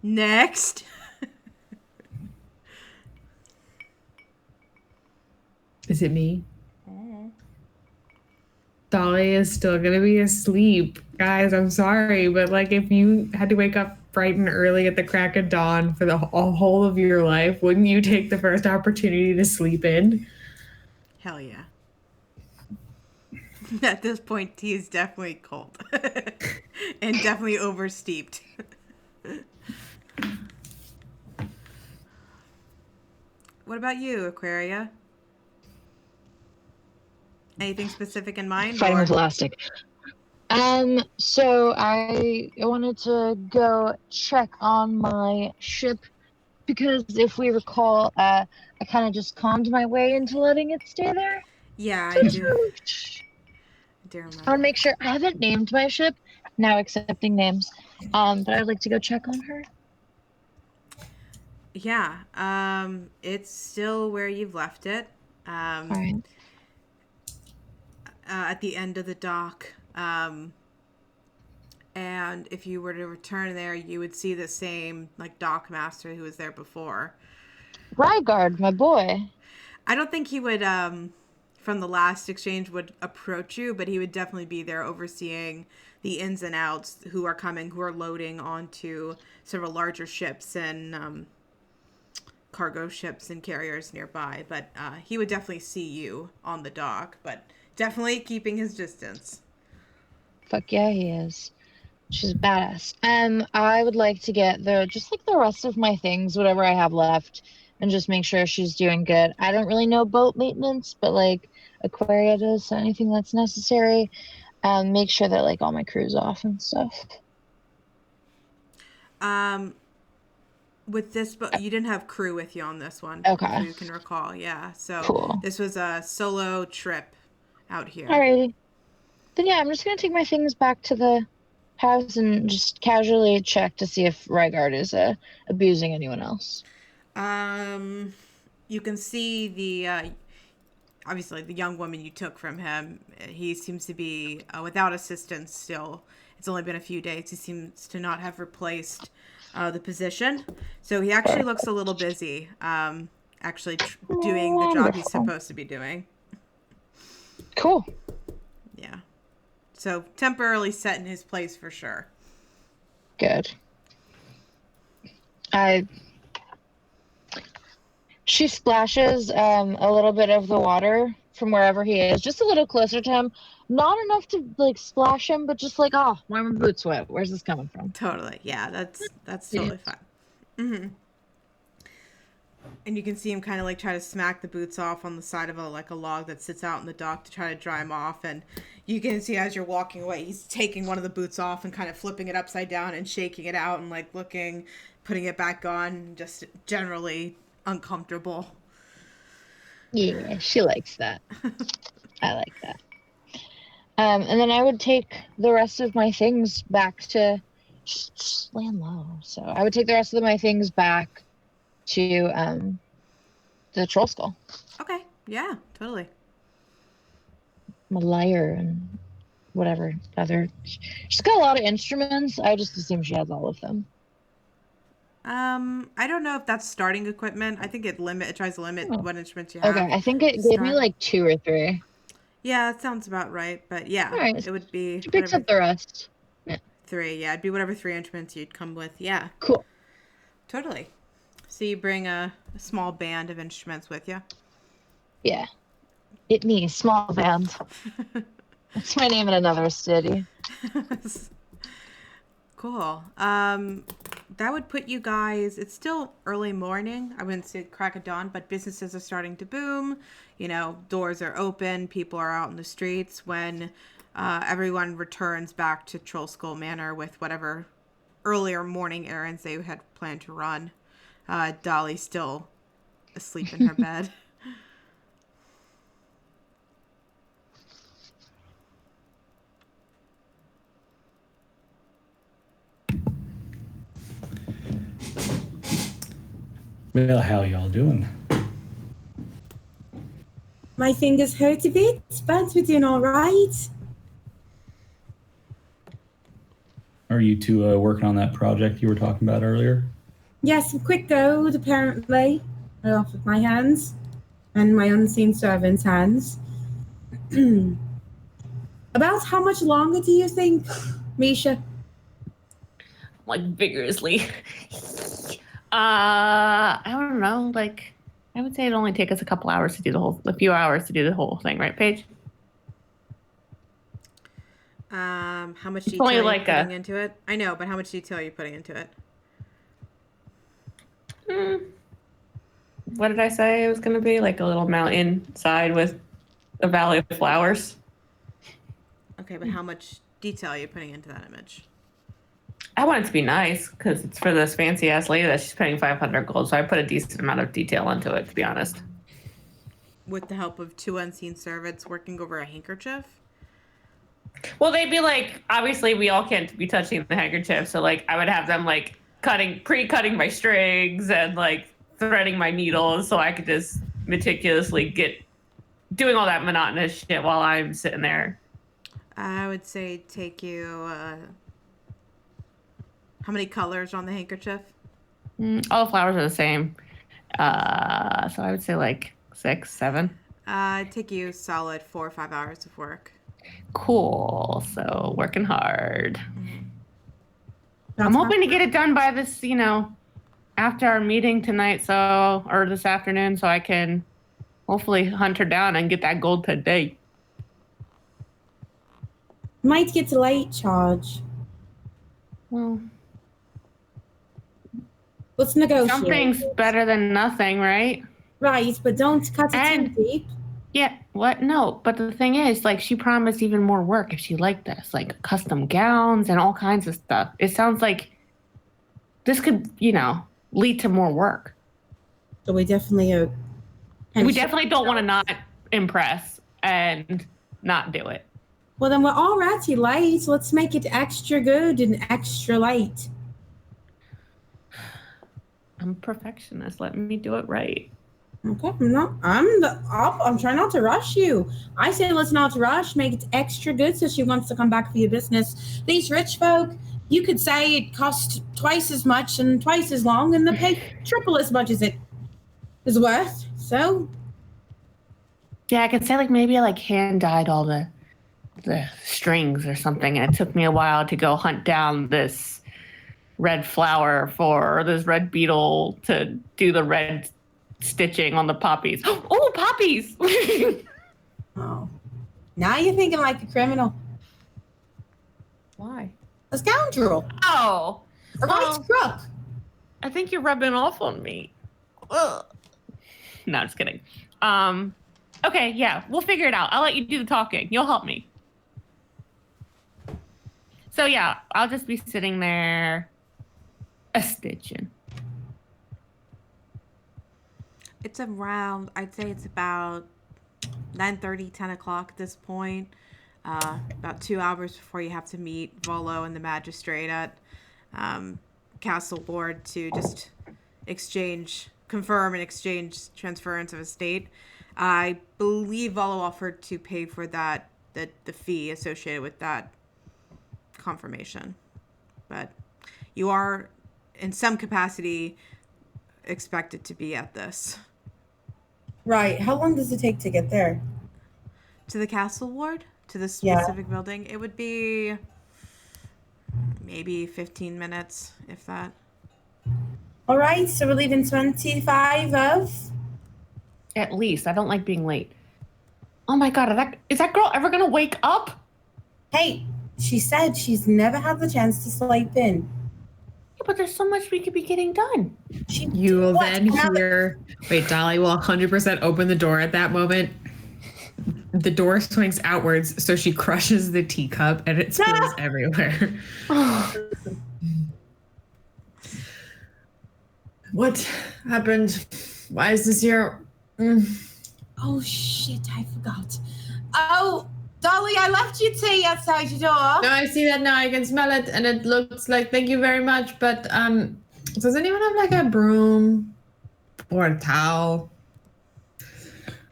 Next. Is it me? Dolly is still gonna be asleep. Guys, I'm sorry, but like if you had to wake up bright and early at the crack of dawn for the whole of your life, wouldn't you take the first opportunity to sleep in? Hell yeah. At this point, tea is definitely cold. And definitely oversteeped. What about you, Aquaria? Anything specific in mind? Fighting with elastic. So I wanted to go check on my ship because if we recall, I kind of just conned my way into letting it stay there. Yeah, I do. I do remember. I want to make sure I haven't named my ship. Now accepting names. But I'd like to go check on her. Yeah, it's still where you've left it. All right. At the end of the dock. And if you were to return there, you would see the same like dock master who was there before. Rygard, my boy. I don't think he would, from the last exchange, would approach you, but he would definitely be there overseeing the ins and outs who are coming, who are loading onto several larger ships and cargo ships and carriers nearby. But he would definitely see you on the dock, but definitely keeping his distance. Fuck yeah, he is. She's badass. I would like to get just like the rest of my things, whatever I have left, and just make sure she's doing good. I don't really know boat maintenance, but like Aquaria does, so anything that's necessary. Make sure that like all my crew's off and stuff. With this boat, you didn't have crew with you on this one. Okay. If you can recall, yeah. So Cool. This was a solo trip out here. Alrighty. Then yeah, I'm just gonna take my things back to the house and just casually check to see if Rygard is abusing anyone else. You can see the obviously the young woman you took from him. He seems to be without assistance still. It's only been a few days. He seems to not have replaced the position, so he actually looks a little busy. Actually doing the job he's supposed to be doing. Cool. Yeah. So temporarily set in his place for sure. Good. She splashes a little bit of the water from wherever he is, just a little closer to him. Not enough to like splash him, but just like, oh, why are my boots wet? Where's this coming from? Totally. Yeah, that's totally fine. Mm-hmm. And you can see him kind of like try to smack the boots off on the side of a log that sits out in the dock to try to dry him off. And you can see as you're walking away, he's taking one of the boots off and kind of flipping it upside down and shaking it out and like looking, putting it back on, just generally uncomfortable. Yeah, she likes that. I like that. And then I would take the rest of my things back to just land low. So I would take the rest of my things back to the troll skull. Okay. Yeah, totally. My lyre and whatever other. She's got a lot of instruments. I just assume she has all of them. I don't know if that's starting equipment. I think it tries to limit what instruments you have. Okay, I think it gave me like 2 or 3. Yeah, that sounds about right. But yeah, right. It would be. She picks up the rest. Yeah. 3. Yeah, it'd be whatever 3 instruments you'd come with. Yeah. Cool. Totally. So you bring a small band of instruments with you? Yeah. It me, small band. That's my name in another city. Cool. That would put you guys, it's still early morning. I wouldn't say crack of dawn, but businesses are starting to boom. You know, doors are open. People are out in the streets when everyone returns back to Troll Skull Manor with whatever earlier morning errands they had planned to run. Dolly's still asleep in her bed. Well, how y'all doing? My fingers hurt a bit, but we're doing all right. Are you two working on that project you were talking about earlier? Yes, a quick gold, apparently. I off with my hands and my unseen servant's hands. About how much longer do you think, Misha? Like vigorously. I don't know. Like, I would say it'd only take us a few hours to do the whole thing, right, Paige? How much It's detail only are you like putting into it? I know, but how much detail are you putting into it? What did I say it was going to be? Like a little mountain side with a valley of flowers. Okay, but how much detail are you putting into that image? I want it to be nice because it's for this fancy ass lady that she's paying 500 gold. So I put a decent amount of detail into it, to be honest. With the help of 2 unseen servants working over a handkerchief? Well, they'd be like, obviously we all can't be touching the handkerchief. So like I would have them like pre-cutting my strings and like threading my needles so I could just meticulously get doing all that monotonous shit while I'm sitting there. I would say take you. How many colors on the handkerchief? All the flowers are the same. So I would say like 6, 7. Take you solid 4 or 5 hours of work. Cool. So working hard. That's I'm hoping to get it done by this, after our meeting tonight, or this afternoon, so I can hopefully hunt her down and get that gold today. Might get a late charge. Well, Let's negotiate. something's better than nothing, right? Right, but don't cut it too deep. Yeah, what? No, but the thing is, like, she promised even more work if she liked this, like custom gowns and all kinds of stuff. It sounds like this could, lead to more work. So we definitely We definitely don't want to not impress and not do it. Well, then we're already late. Let's make it extra good and extra late. I'm a perfectionist. Let me do it right. Okay, I'm trying not to rush you. I say let's not rush, make it extra good so she wants to come back for your business. These rich folk, you could say it cost twice as much and twice as long, and they pay triple as much as it is worth. So yeah, I could say like maybe I like hand dyed all the strings or something, and it took me a while to go hunt down this red flower or this red beetle to do the red stitching on the poppies. Oh, poppies! oh, now you're thinking like a criminal. Why? A scoundrel. Oh, A right crook. I think you're rubbing off on me. Ugh. No, just kidding. Okay, yeah, we'll figure it out. I'll let you do the talking. You'll help me. So yeah, I'll just be sitting there, stitching. It's around, I'd say it's about 9:30, 10 o'clock at this point. About 2 hours before you have to meet Volo and the magistrate at Castle Board to just confirm and exchange transference of estate. I believe Volo offered to pay for the fee associated with that confirmation. But you are, in some capacity, expected to be at this. Right. How long does it take to get there? To the Castle Ward? To the specific building? It would be maybe 15 minutes, if that. All right, so we're leaving 25 of? At least. I don't like being late. Oh my god, is that girl ever gonna wake up? Hey, she said she's never had the chance to sleep in. Yeah, but there's so much we could be getting done. You will then hear. Wait, Dolly will 100% open the door at that moment. The door swings outwards, so she crushes the teacup and it spills everywhere. What happened? Why is this here? Oh, shit, I forgot. Oh, Dolly, I left you tea outside your door. No, I see that now. I can smell it, and it looks like, thank you very much, but does anyone have like a broom or a towel?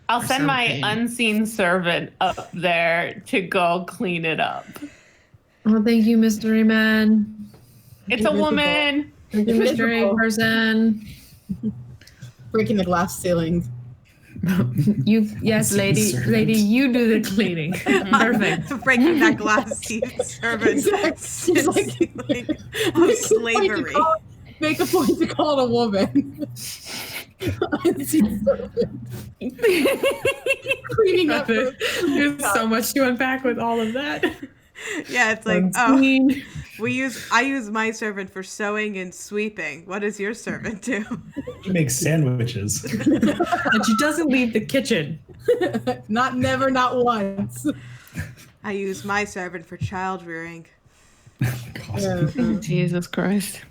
I'll send my unseen servant up there to go clean it up. Oh, thank you, mystery man. It's a woman. Thank you, mystery person. Breaking the glass ceiling. Yes, lady, you do the cleaning. Perfect. Breaking that glass servant. She's like of slavery. Make a point to call it a woman. Cleaning up. There's so much to unpack with all of that. Yeah, it's like, I use my servant for sewing and sweeping. What does your servant do? He makes sandwiches. And she doesn't leave the kitchen. Not once. I use my servant for child rearing. Jesus Christ.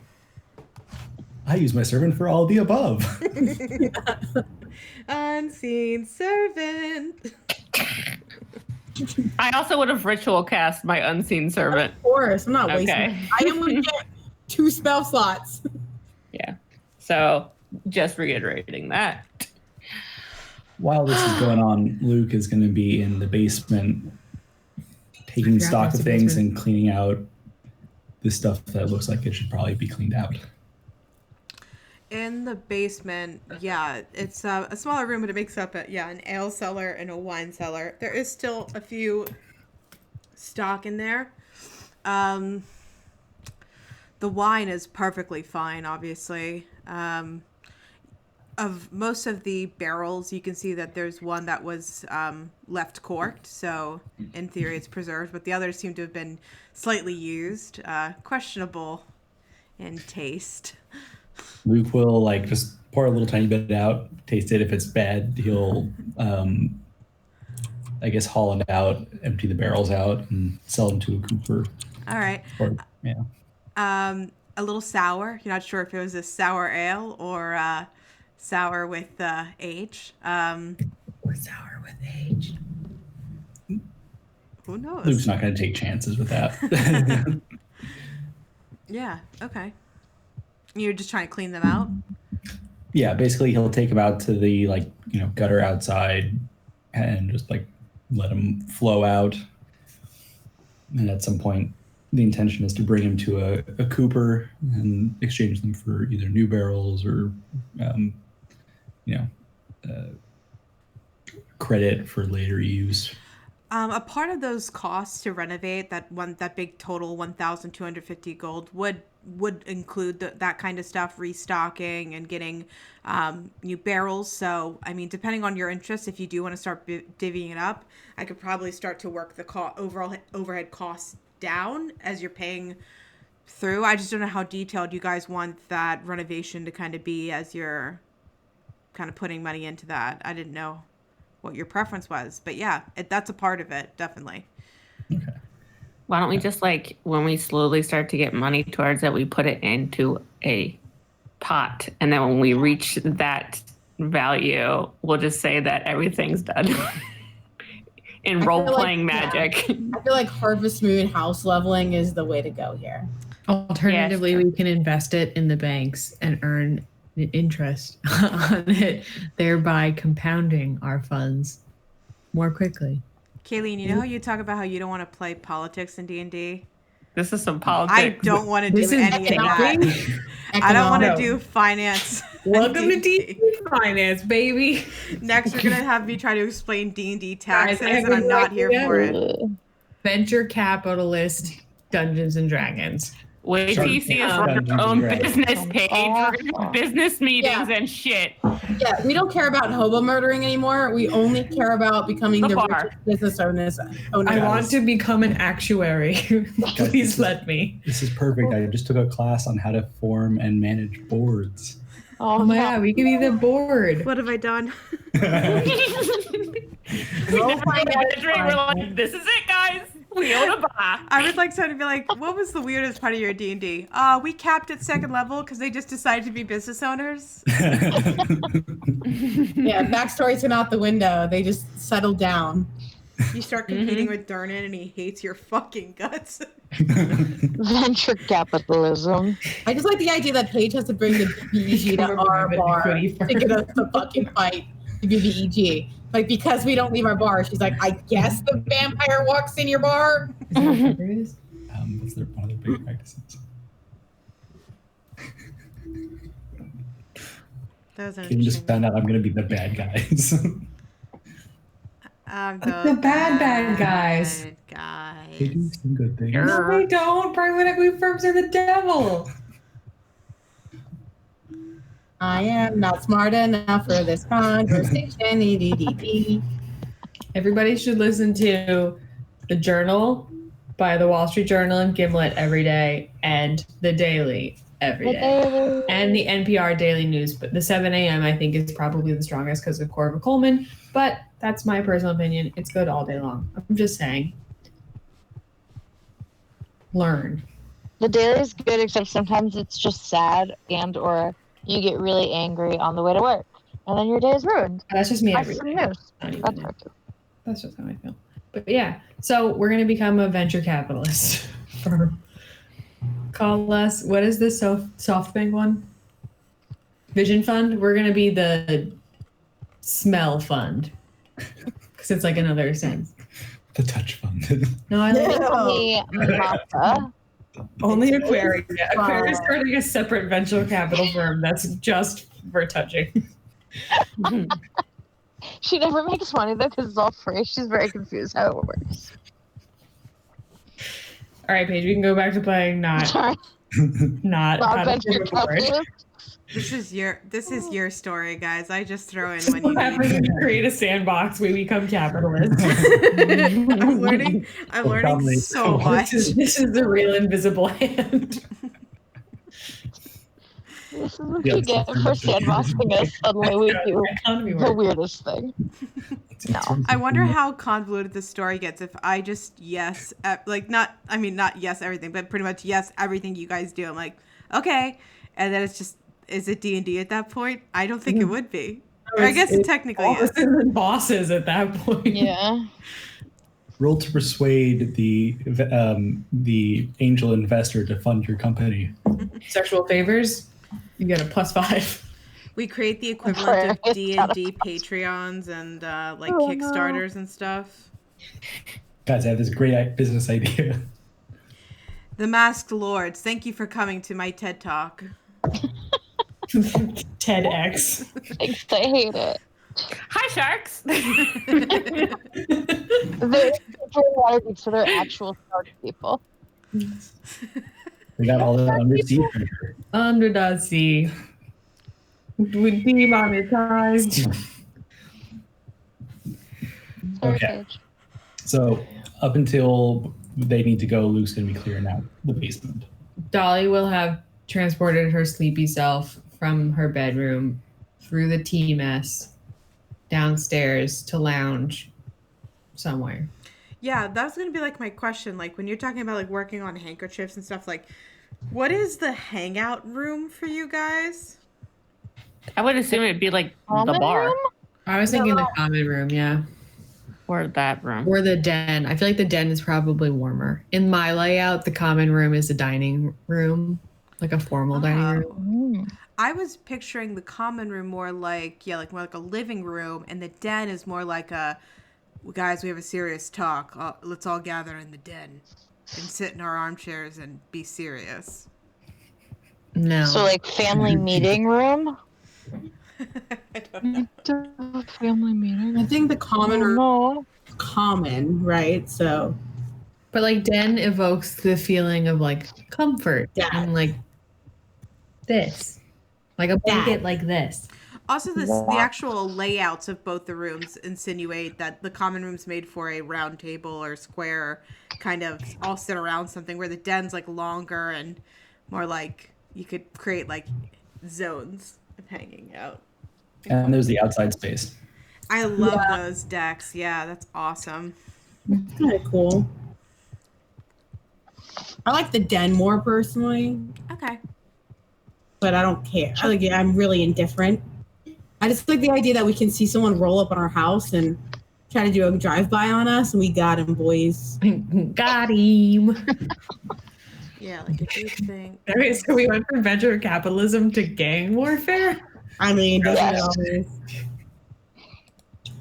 I use my servant for all the above. Unseen servant. I also would have ritual cast my unseen servant. Of course, I'm not wasting. Okay. I am going to get 2 spell slots. Yeah. So just reiterating that. while this is going on, Luke is going to be in the basement taking forgot stock that's of the things basement. and cleaning out the stuff that looks like it should probably be cleaned out. In the basement, yeah, it's a smaller room, but it makes up an ale cellar and a wine cellar. There is still a few stock in there. The wine is perfectly fine, obviously. Of most of the barrels, you can see that there's one that was left corked, so in theory it's preserved, but the others seem to have been slightly used, questionable in taste. Luke will like just pour a little tiny bit out, taste it. If it's bad, he'll I guess haul it out, empty the barrels out, and sell them to a cooper. All right. Or yeah. A little sour. You're not sure if it was a sour ale or sour with age. Or sour with age. Who knows? Luke's not going to take chances with that. Yeah. Okay. You're just trying to clean them out. Yeah, basically he'll take them out to the gutter outside and just like let them flow out. And at some point, the intention is to bring him to a cooper and exchange them for either new barrels or credit for later use. A part of those costs to renovate that big total 1,250 gold would include that kind of stuff, restocking and getting new barrels. So, I mean, depending on your interest, if you do want to start divvying it up, I could probably start to work the overall overhead costs down as you're paying through. I just don't know how detailed you guys want that renovation to kind of be as you're kind of putting money into that. I didn't know what your preference was, but yeah, that's a part of it, definitely. Okay. Why don't we just when we slowly start to get money towards it, we put it into a pot, and then when we reach that value, we'll just say that everything's done. In role-playing magic. I feel like Harvest Moon house leveling is the way to go here. Alternatively, Yes. we can invest it in the banks and earn interest on it, thereby compounding our funds more quickly. Kayleen, you know how you talk about how you don't want to play politics in D&D? This is some politics. I don't want to do This is any of that. I don't want to do finance. in Welcome to D&D. D&D Finance, baby. Next, you're gonna have me try to explain D&D taxes, Guys, I have and I'm a not here idea. for it. Venture capitalist Dungeons and Dragons. Wait till you see us run our own business page. We're gonna do business meetings and shit. Yeah, we don't care about hobo murdering anymore. We only care about becoming The the bar. richest business owners. I want to become an actuary. Please let me. This is perfect. I just took a class on how to form and manage boards. Oh my god, we can be the board. What have I done? We just we're like, this is it, guys. We own a bar. I would like someone to be like, what was the weirdest part of your D&D? We capped at second level because they just decided to be business owners. Yeah, backstories went out the window. They just settled down. You start competing with Durnan and he hates your fucking guts. Venture capitalism. I just like the idea that Paige has to bring the BEG to our bar to get us to fucking fight to be the EG. Like, because we don't leave our bar, she's like, I guess the vampire walks in your bar. That's one of their big practices. That was an You just interesting. found out I'm going to be the bad guys. The bad guys. Guys. They do some good things. No, we don't. Private equity firms are the devil. I am not smart enough for this conversation. EDDD. Everybody should listen to The Journal by the Wall Street Journal and Gimlet every day, and The Daily every day, and the NPR Daily News. But the 7 a.m. I think is probably the strongest because of Corva Coleman, but that's my personal opinion. It's good all day long. I'm just saying. Learn. The daily is good, except sometimes it's just sad or you get really angry on the way to work, and then your day is ruined. That's just me That's every some day. news. Not even That's that. fair too. That's just how I feel. But yeah, so we're gonna become a venture capitalist. Call us. What is this SoftBank one? Vision Fund. We're gonna be the smell fund. Because it's like another sense. The touch fund. No, I like Hey, Martha. only Aquarius. Yeah, Aquarius is starting a separate venture capital firm that's just for touching. She never makes money though because it's all free. She's very confused how it works. All right, Paige, we can go back to playing not Sorry. not how to Venture do a board. capitalist. This is your story, guys. I just throw in when you What happens need. when you create a sandbox? We become capitalists. I'm learning so much. This is the real invisible hand. This is what Yeah, you get for sandboxing us. Suddenly we do Economy the work. weirdest thing. No. I wonder how convoluted the story gets if I just yes, not yes everything, but pretty much yes everything you guys do. I'm like, okay, and then it's just, is it D&D at that point? I don't think it would be. Or I guess it technically is. Bosses and bosses at that point. Yeah. Roll to persuade the angel investor to fund your company. Sexual favors, you get a +5. We create the equivalent of It's D&D Patreons and Kickstarters and stuff. Guys, I have this great business idea. The Masked Lords, thank you for coming to my TED Talk. TEDx. Thanks, I hate it. Hi, sharks. They're for Waterdeep, so they're actual shark people. We got all the undersea treasure. Under the sea. We demonetized. Sorry, Okay. Paige. So up until they need to go, Luke's going to be clearing out the basement. Dolly will have transported her sleepy self from her bedroom through the tea mess downstairs to lounge somewhere. Yeah, that was going to be my question. When you're talking about working on handkerchiefs and stuff, what is the hangout room for you guys? I would assume it'd be the Common bar room? I was thinking the common room, yeah. or that room. Or the den. I feel like the den is probably warmer. In my layout, the common room is a dining room, like a formal dining room. I was picturing the common room more more like a living room, and the den is more like a, guys, we have a serious talk. Let's all gather in the den and sit in our armchairs and be serious. No. So family meeting room? I don't know. Family meeting? I think the common room No. is common, right? So But den evokes the feeling of comfort Yeah. and this. Like a blanket like this. Also, the actual layouts of both the rooms insinuate that the common room's made for a round table or square, kind of all sit around something, where the den's longer and more you could create zones of hanging out. And there's the outside space. I love those decks. Yeah, that's awesome. kind of cool. I like the den more personally, Okay. but I don't care. I'm really indifferent. I just like the idea that we can see someone roll up on our house and try to do a drive-by on us, and we got him, boys. Got him. Yeah, if you think. Okay, so we went from venture capitalism to gang warfare? I mean, doesn't it Yes. always?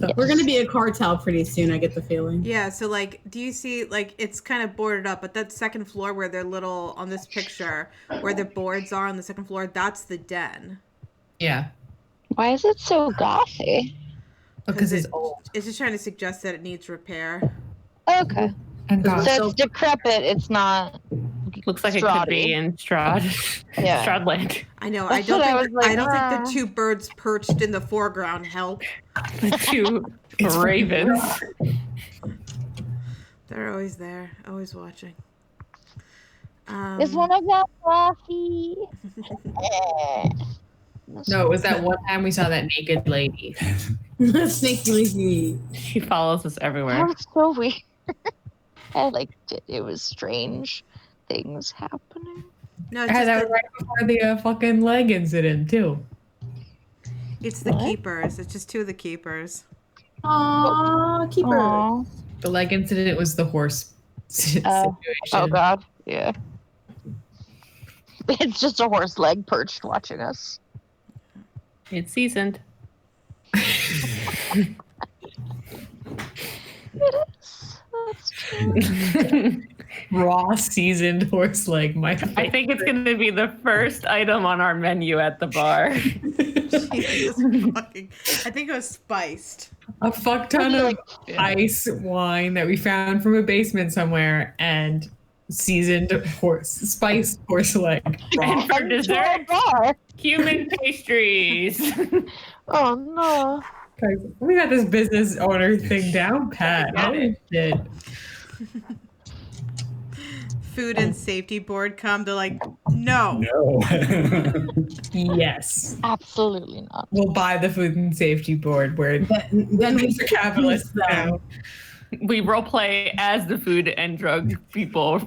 Yes. We're gonna be a cartel pretty soon. I get the feeling. Yeah, so do you see it's kind of boarded up, but that second floor where they're little on this picture, where the boards are on the second floor, that's the den. Yeah. Why is it so gothy? Because it's old. It's just trying to suggest that it needs repair. Okay. And God. So it's decrepit. It's not. Looks like it could be in Strahd. Yeah. Strahdland. I know. That's what I was I don't think the two birds perched in the foreground help. The two ravens. They're always there, always watching. Is one of them fluffy? No, it was that one time we saw that naked lady. Snaky Leaky. She follows us That everywhere. was so weird. I liked it. It was strange things happening. No, it's Yeah, just that was right before the fucking leg incident, too. it's the What? keepers. It's just two of the keepers. Aww, keeper. Aw. The leg incident was the horse situation. Oh god. Yeah. It's just a horse leg perched watching us. It's seasoned. That's true. Raw seasoned horse leg, my favorite. I think it's going to be the first item on our menu at the bar. Jesus fucking. I think it was spiced. A fuck ton of ice wine that we found from a basement somewhere and seasoned spiced horse leg. And for dessert, Bar. human pastries. Oh no. Guys, we got this business owner thing down pat. Holy shit. Food and safety board come. They're like, no. No. Yes. Absolutely not. We'll buy the food and safety board where Then we Mr. Capitalist now. We roleplay as the food and drug people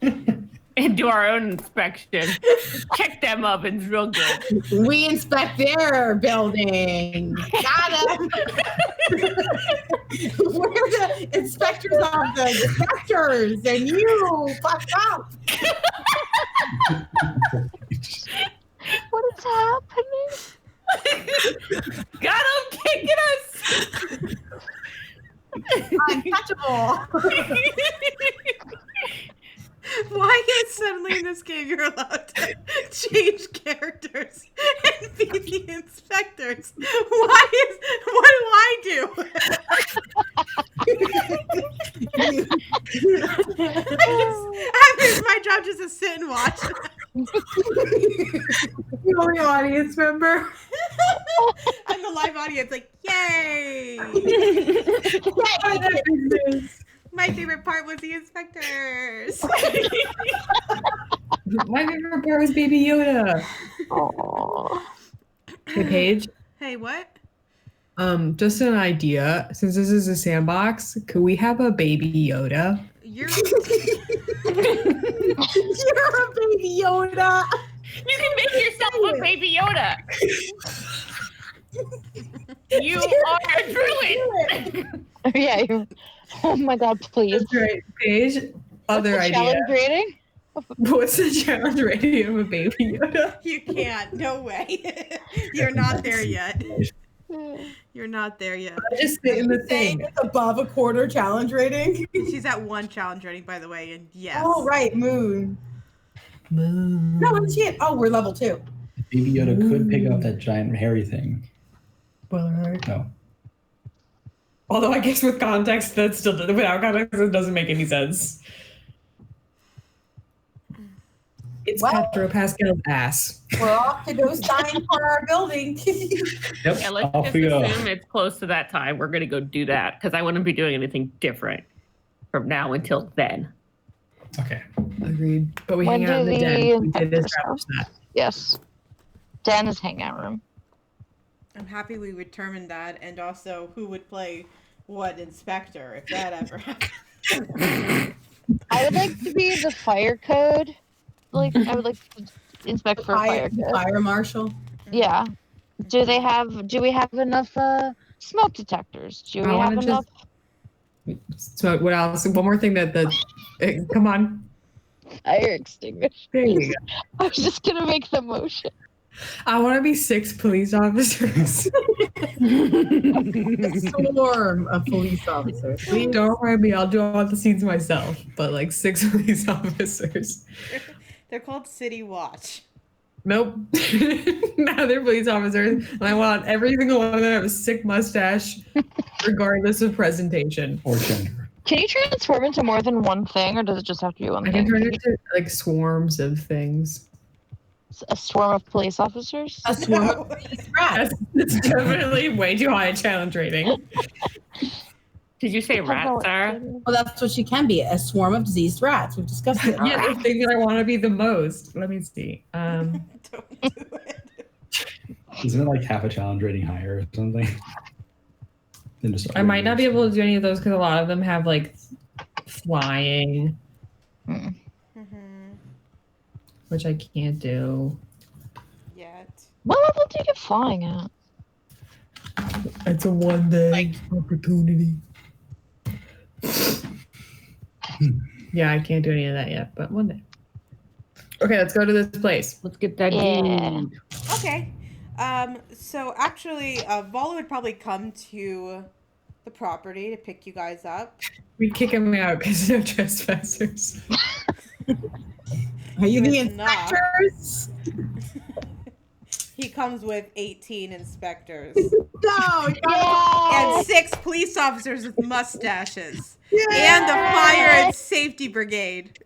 and do our own inspection. Check them up and real good. We inspect their building. Got him. We're the inspectors of the inspectors, and you fucked up. What is happening? Got him kicking us. Untouchable. Why is suddenly in this game you're allowed to change characters and be the inspectors? What do I do? It's my job just to sit and watch. The only audience member. I'm the live audience, like, yay! My favorite part was the inspectors. My favorite part was Baby Yoda. Oh. Hey, Paige. Hey, what? Just an idea. Since this is a sandbox, could we have a Baby Yoda? You're You're a baby Yoda. You can make yourself a Baby Yoda. You are a druid. Yeah. Oh my God! Please. That's right, Paige. Other What's the idea. challenge rating? What's the challenge rating of a Baby Yoda? You can't. No way. You're not there yet. You're not there yet. I just sit in the Saying thing. it's above a quarter challenge rating. She's at 1 challenge rating, by the way, and yes. Oh right, moon. Moon. No, what's it? Oh, we're level 2. Baby Yoda could pick up that giant hairy thing. Spoiler alert. No. Although I guess with context, that's still without context, it doesn't make any sense. It's Well- Petro Pascal's ass. We're off to go sign for our building. Yep. Yeah, let's Off just we go. assume it's close to that time. We're going to go do that because I wouldn't be doing anything different from now until then. Okay. Agreed. But we When hang out in do the den. the We did establish that. Yes. Dan's hangout room. I'm happy we determined that, and also who would play what inspector if that ever happened. I would like to be the fire code. Like I would like to inspect for fire code. Fire marshal. Yeah. Do we have enough smoke detectors? Do we I have wanna enough? So what else? One more thing come on. Fire extinguisher. There you go. I was just gonna make the motion. I want to be 6 police officers. A swarm of police officers. Please. Don't worry me, I'll do all the scenes myself. But like 6 police officers. They're called City Watch. Nope. Now they're police officers, and I want every single one of them to have a sick mustache, regardless of presentation. Or gender. Can you transform into more than one thing, or does it just have to be one I can thing? turn it into like swarms of things. A swarm of police officers? A swarm of police rats. That's definitely way too high a challenge rating. Did you say rat, Sarah? Well, that's what she can be. A swarm of diseased rats. We've discussed it. Yeah, the thing that I want to be the most. Let me see. Don't do it. Isn't it like half a challenge rating higher or something? Then just I might not be able to do any of those because a lot of them have like flying, Hmm. which I can't do. Yet. What level do you get flying at? It's a one-day opportunity. Yeah, I can't do any of that yet, but one day. Okay, let's go to this place. Let's get that Yeah. dude. Okay. So actually, Volo would probably come to the property to pick you guys up. We kick him out because no trespassers. Are you He the is not. inspectors? He comes with 18 inspectors No. and 6 police officers with mustaches and the fire and safety brigade.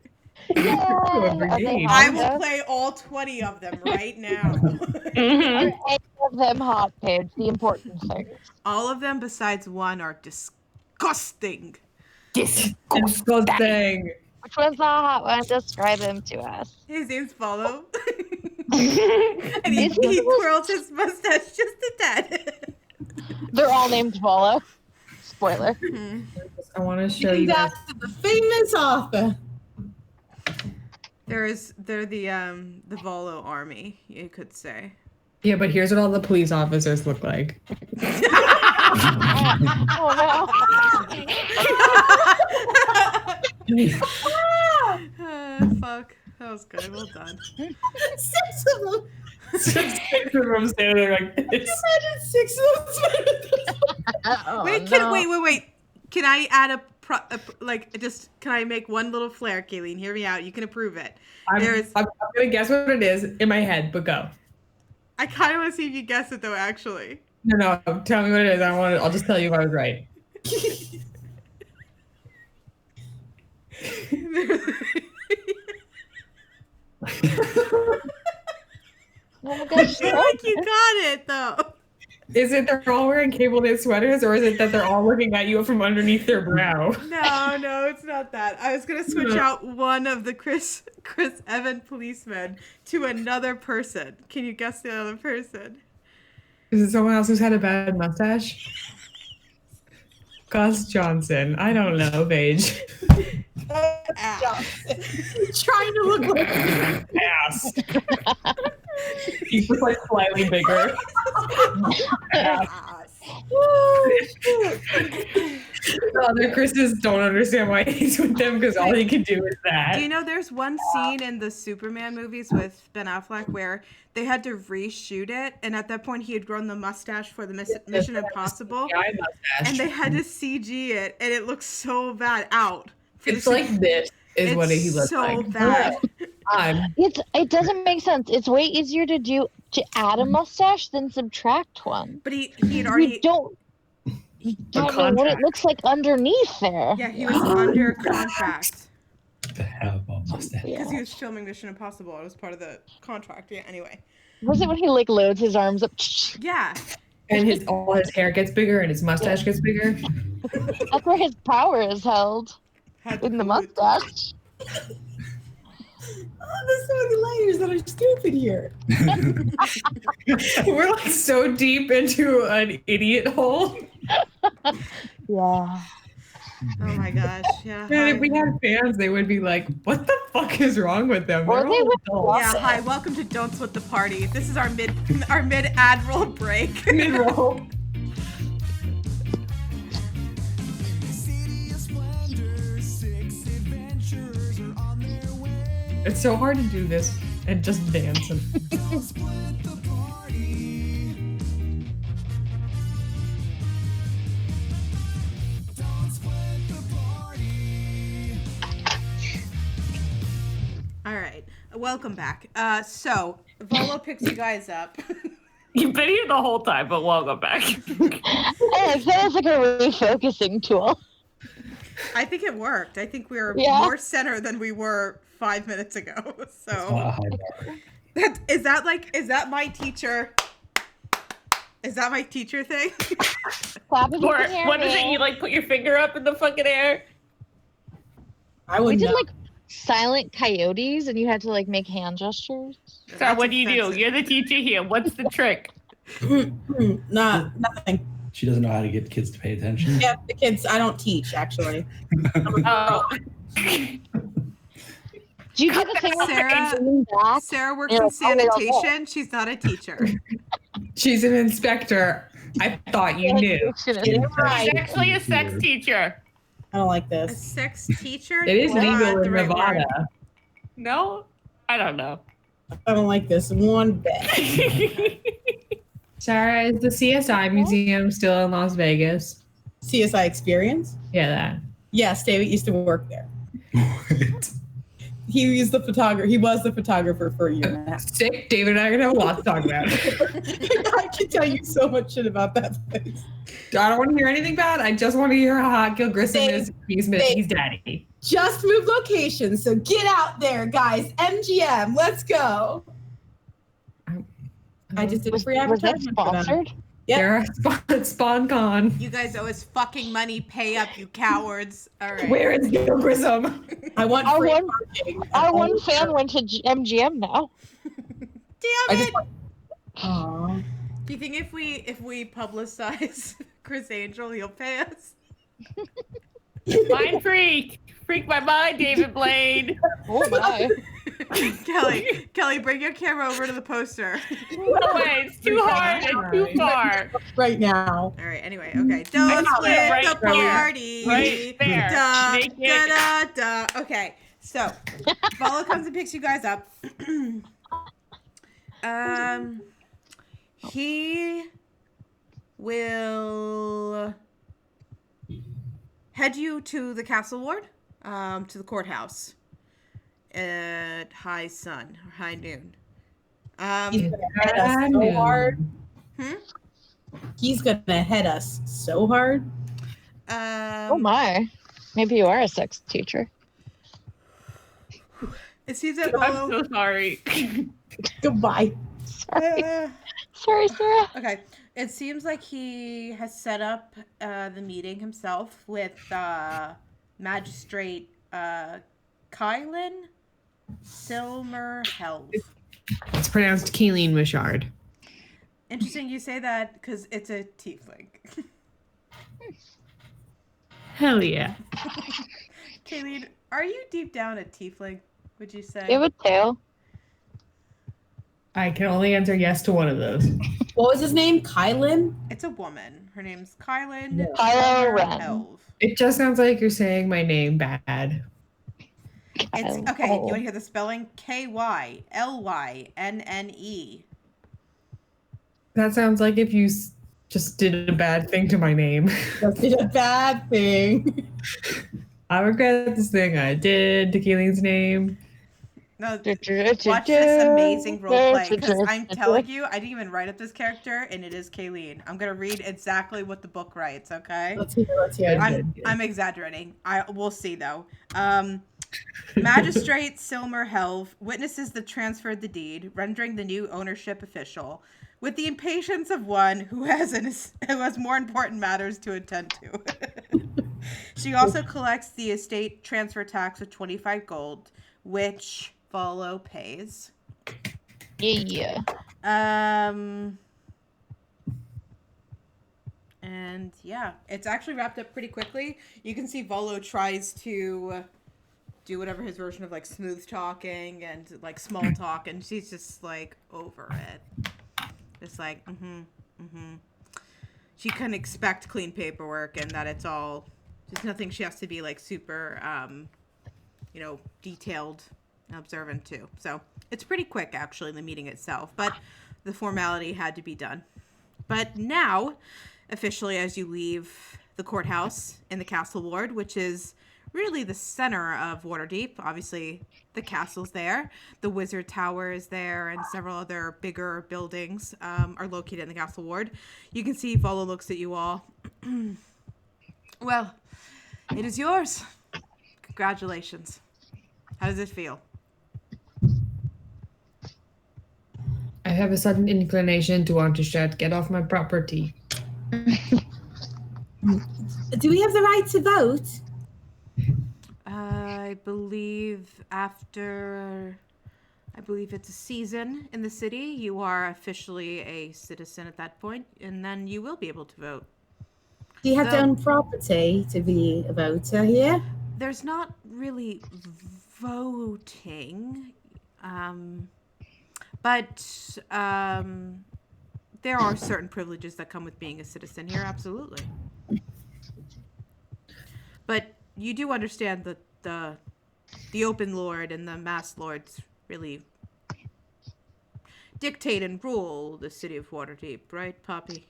Yay! Are they brigade. I hot, will though? play all 20 of them right now. Mhm. Are any of them hot, Paige? The important things. All of them besides one are disgusting. Disgusting. Which one's the hot one? Describe them to us. His name's Volo. And he twirls his mustache just a tad. They're all named Volo. Spoiler. I want to show you Named guys. after the famous author. They're the Volo army, you could say. Yeah, but here's what all the police officers look like. Oh Fuck. That was good. Well done. 6 of them. Six of them standing there like this. Imagine 6 of them. Wait. Can I add can I make one little flare, Kayleen? Hear me out. You can approve it. I'm gonna guess what it is in my head, but go. I kind of want to see if you guess it though, actually. No, tell me what it is. I'll just tell you if I was right. my I gosh. feel like you got it though. Is it they're all wearing cable knit sweaters, or is it that they're all looking at you from underneath their brow? No, it's not that. I was gonna switch out one of the Chris Evan policemen to another person. Can you guess the other person? Is it someone else who's had a bad mustache? Gus Johnson. I don't know, Paige. Trying to look like Ass. He's just like slightly bigger. The other Chris's don't understand why he's with them because all he can do is that. Do you know there's one scene in the Superman movies with Ben Affleck where they had to reshoot it, and at that point he had grown the mustache for the Mission Impossible, Guy mustache. and they had to CG it, and it looks so bad out. It's like this is what he looks so like. bad. It doesn't make sense. It's way easier to add a mustache than subtract one. But he had already. You don't know what it looks like underneath there. Yeah, he was under contract To have a mustache. because he was filming Mission Impossible. It was part of the contract. Yeah. Anyway. Was it when he like loads his arms up? Yeah. And all his hair gets bigger and his mustache gets bigger. That's where his power is held. Had In the to- mustache. Oh, there's so many layers that are stupid here. We're like so deep into an idiot hole. Yeah. Oh my gosh. Yeah. Man, Hi. if we had fans, they would be like, "What the fuck is wrong with them?" Or They're they all would- adults." Yeah. Hi. Welcome to Don't Split the Party. This is our mid admiral break. Mid-roll. It's so hard to do this and just dance. All right. Welcome back. So Volo picks you guys up. You've been here the whole time, but welcome back. It feels like a refocusing tool. I think it worked. I think we were Yeah. more center than we were 5 minutes ago. It's So not a high bar. is that my teacher? Is that my teacher thing? Clap if you Or can hear what is it? me. You like put your finger up in the fucking air? I We wouldn't did know. like silent coyotes, and you had to like make hand gestures. So what do you do? You're the teacher here. What's the trick? Nothing. She doesn't know how to get kids to pay attention. Yeah, the kids, I don't teach, actually. Oh, Do you do the thing Sarah- lean back? Sarah works Yeah, in oh, yeah, yeah. sanitation. She's not a teacher. She's an inspector. I thought you knew. she's actually a sex teacher. I don't like A this. sex teacher? It is Not legal the in right word. Nevada. No? I don't know. I don't like this one bit. Sarah, is the CSI museum still in Las Vegas? CSI Experience? Yeah, that. Yes, David used to work there. What? He was the photographer. He was the photographer for a year and a half. Sick. David and I are gonna have a lot to talk about. I can tell you so much shit about that place. I don't want to hear anything bad. I just want to hear how hot Gil Grissom They- is. He's daddy. Just moved location, so get out there, guys. MGM, let's go. I just did a free Was that advertisement for them. sponsored? Yep. They're a SpawnCon. You guys owe us fucking money. Pay up, you cowards. All right. Where is Gil Grissom? I want Our free one- parking. Our one fan went to MGM now. Damn it! Aw. Do you think if we publicize Chris Angel, he'll pay us? Mind freak. Freak my mind, David Blaine. Oh my. Kelly, bring your camera over to the poster. No way. It's too hard and too far. Right now. All right. Anyway, okay. Don't split right the here. party. Right there. Da, Make it. da, da, da. Okay. So, Volo comes and picks you guys up. He will head you to the castle ward, to the courthouse at high sun or high noon. He's gonna head us so hard. Hmm? He's gonna head us so hard. Oh my. Maybe you are a sex teacher. It seems that I'm Volo. so sorry. Goodbye. Sorry. Sorry, Sarah. Okay. It seems like he has set up the meeting himself with Magistrate Kylan Silmerhelv. It's pronounced Keeleen Mashard. Interesting you say that because it's a tiefling. Hell yeah. Kayleen, are you deep down a tiefling, would you say? You have a tail. I can only answer yes to one of those. What was his name? Kylan? It's a woman. Her name's Kylan Kylo Ren. Silmerhelv. It just sounds like you're saying my name bad. It's okay. You want to hear the spelling? Kylyne. That sounds like if you just did a bad thing to my name. Just did a bad thing. I regret this thing I did to Keeling's name. No, watch this amazing roleplay because I'm telling you, I didn't even write up this character, and it is Kayleen. I'm gonna read exactly what the book writes. Okay. Let's hear it. I'm exaggerating. We'll see though. Magistrate Silmerhelv witnesses the transfer of the deed, rendering the new ownership official, with the impatience of one who has more important matters to attend to. She also collects the estate transfer tax of 25 gold, which Volo pays. Yeah. And yeah, it's actually wrapped up pretty quickly. You can see Volo tries to do whatever his version of like smooth talking and like small talk, and she's just like over it. It's like, She couldn't expect clean paperwork and that it's all just nothing she has to be like super, detailed and observant to. So it's pretty quick actually, the meeting itself, but the formality had to be done. But now, officially, as you leave the courthouse in the castle ward, which is really the center of Waterdeep, obviously the castle's there, the wizard tower is there, and several other bigger buildings are located in the castle ward. You can see Volo looks at you all. Well, it is yours. Congratulations. How does it feel? I have a sudden inclination to want to shout, "Get off my property." Do we have the right to vote? I believe it's a season in the city. You are officially a citizen at that point, and then you will be able to vote. Do you have to own property to be a voter here? There's not really voting, but there are certain privileges that come with being a citizen here, absolutely. But you do understand that the open lord and the masked lords really dictate and rule the city of Waterdeep, right, Poppy?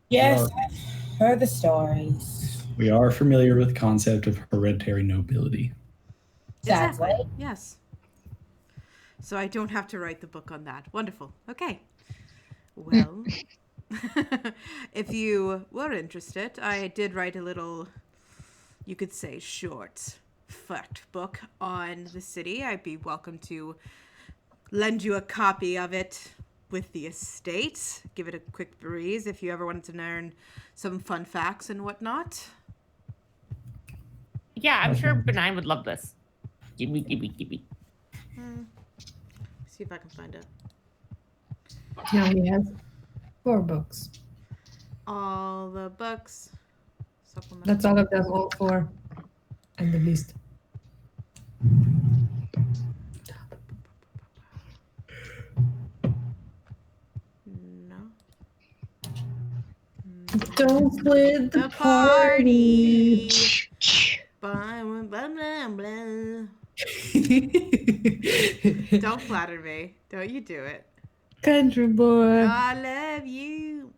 Yes, I've heard the stories. We are familiar with the concept of hereditary nobility. Exactly. Exactly. Yes. So I don't have to write the book on that. Wonderful. Okay. Well, if you were interested, I did write a little, you could say, short fact book on the city. I'd be welcome to lend you a copy of it with the estate. Give it a quick breeze if you ever wanted to learn some fun facts and whatnot. Yeah, I'm sure Benign would love this. Gimme. See if I can find it. Now he has 4 books. All the books. Supplement. That's all of them, all 4. And the least. No. Don't split the party. Blah, blah, blah, blah. Don't flatter me. Don't you do it. Country boy. I love you.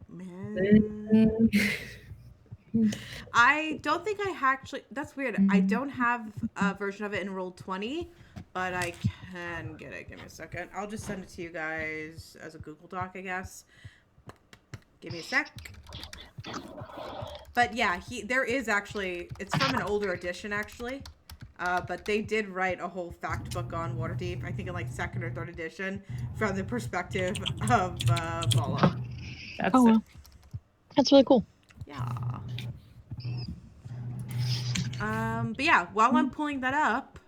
I don't think I actually. That's weird. I don't have a version of it in Roll20, but I can get it. Give me a second. I'll just send it to you guys as a Google Doc, I guess. Give me a sec. But yeah, there is actually. It's from an older edition, actually. But they did write a whole fact book on Waterdeep. I think in like 2nd or 3rd edition, from the perspective of Volo. Wow. That's really cool. Yeah. But yeah, while I'm pulling that up,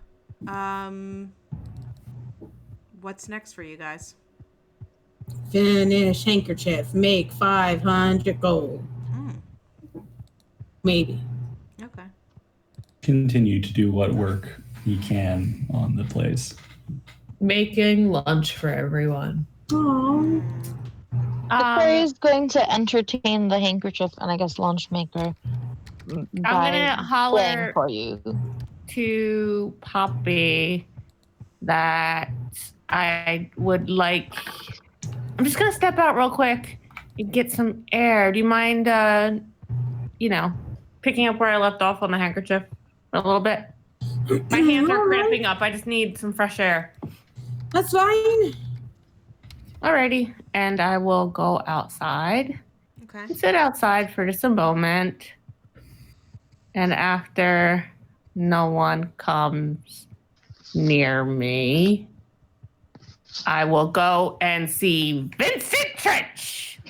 what's next for you guys? Finish handkerchief. Make 500 gold. Maybe. Okay. Continue to do what work you can on the place. Making lunch for everyone. Aww. Victoria is going to entertain the handkerchief and I guess lunch maker. I'm gonna holler for you to Poppy that I would like. I'm just gonna step out real quick and get some air. Do you mind, picking up where I left off on the handkerchief for a little bit? My hands are cramping up. I just need some fresh air. That's fine. Alrighty, and I will go outside. Okay. And sit outside for just a moment. And after no one comes near me, I will go and see Vincent Trench.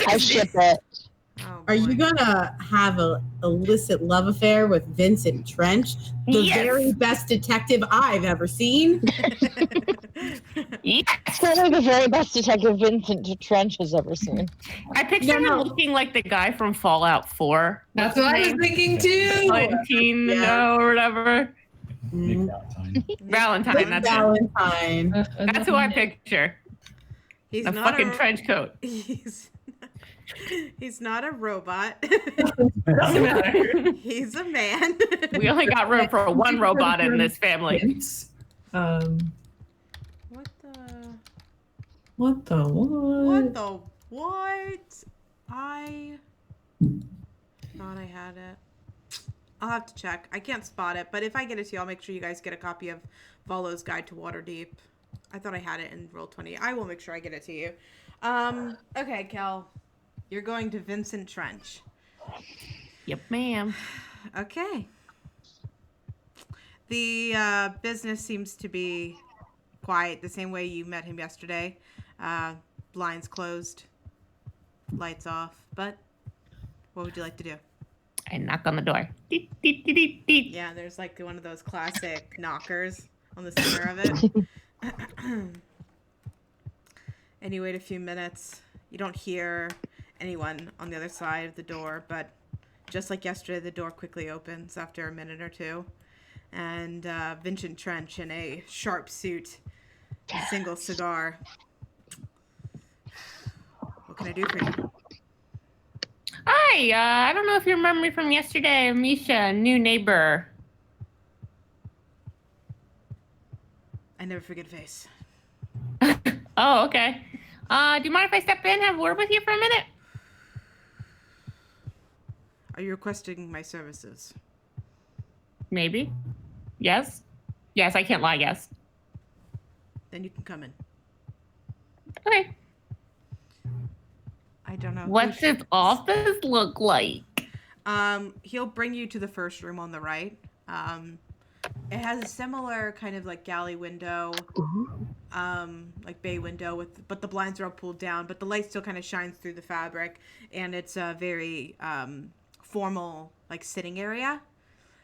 I ship it. Oh, Are you boy. gonna have a illicit love affair with Vincent Trench, the Yes. very best detective I've ever seen? Yes. Certainly the very best detective Vincent Trench has ever seen. I picture him looking like the guy from Fallout 4. That's what I was thinking too. Valentino or whatever. Nick Valentine. Valentine, that's it. Valentine. That's who I picture. He's A not fucking trench coat. He's not a robot. Doesn't matter. He's a man. We only got room for one robot in this family. What the? What the what? What the what? I thought I had it. I'll have to check. I can't spot it, but if I get it to you, I'll make sure you guys get a copy of Volo's Guide to Waterdeep. I thought I had it in Roll20. I will make sure I get it to you. Okay, Kel. You're going to Vincent Trench. Yep, ma'am. Okay. The business seems to be quiet, the same way you met him yesterday. Blinds closed, lights off. But what would you like to do? I knock on the door. Deet, deet, deet, deet, deet. Yeah, there's like one of those classic knockers on the center of it. And you wait a few minutes. You don't hear anyone on the other side of the door, but just like yesterday, the door quickly opens after a minute or two. And Vincent Trench in a sharp suit, single cigar. What can I do for you? Hi, I don't know if you remember me from yesterday. I'm Misha, new neighbor. I never forget a face. Oh, okay. Do you mind if I step in, have a word with you for a minute? Are you requesting my services? Maybe. Yes. Yes, I can't lie. Yes. Then you can come in. Okay. I don't know. What's his office look like? He'll bring you to the first room on the right. It has a similar kind of like galley window, like bay window but the blinds are all pulled down, but the light still kind of shines through the fabric, and it's a very formal like sitting area.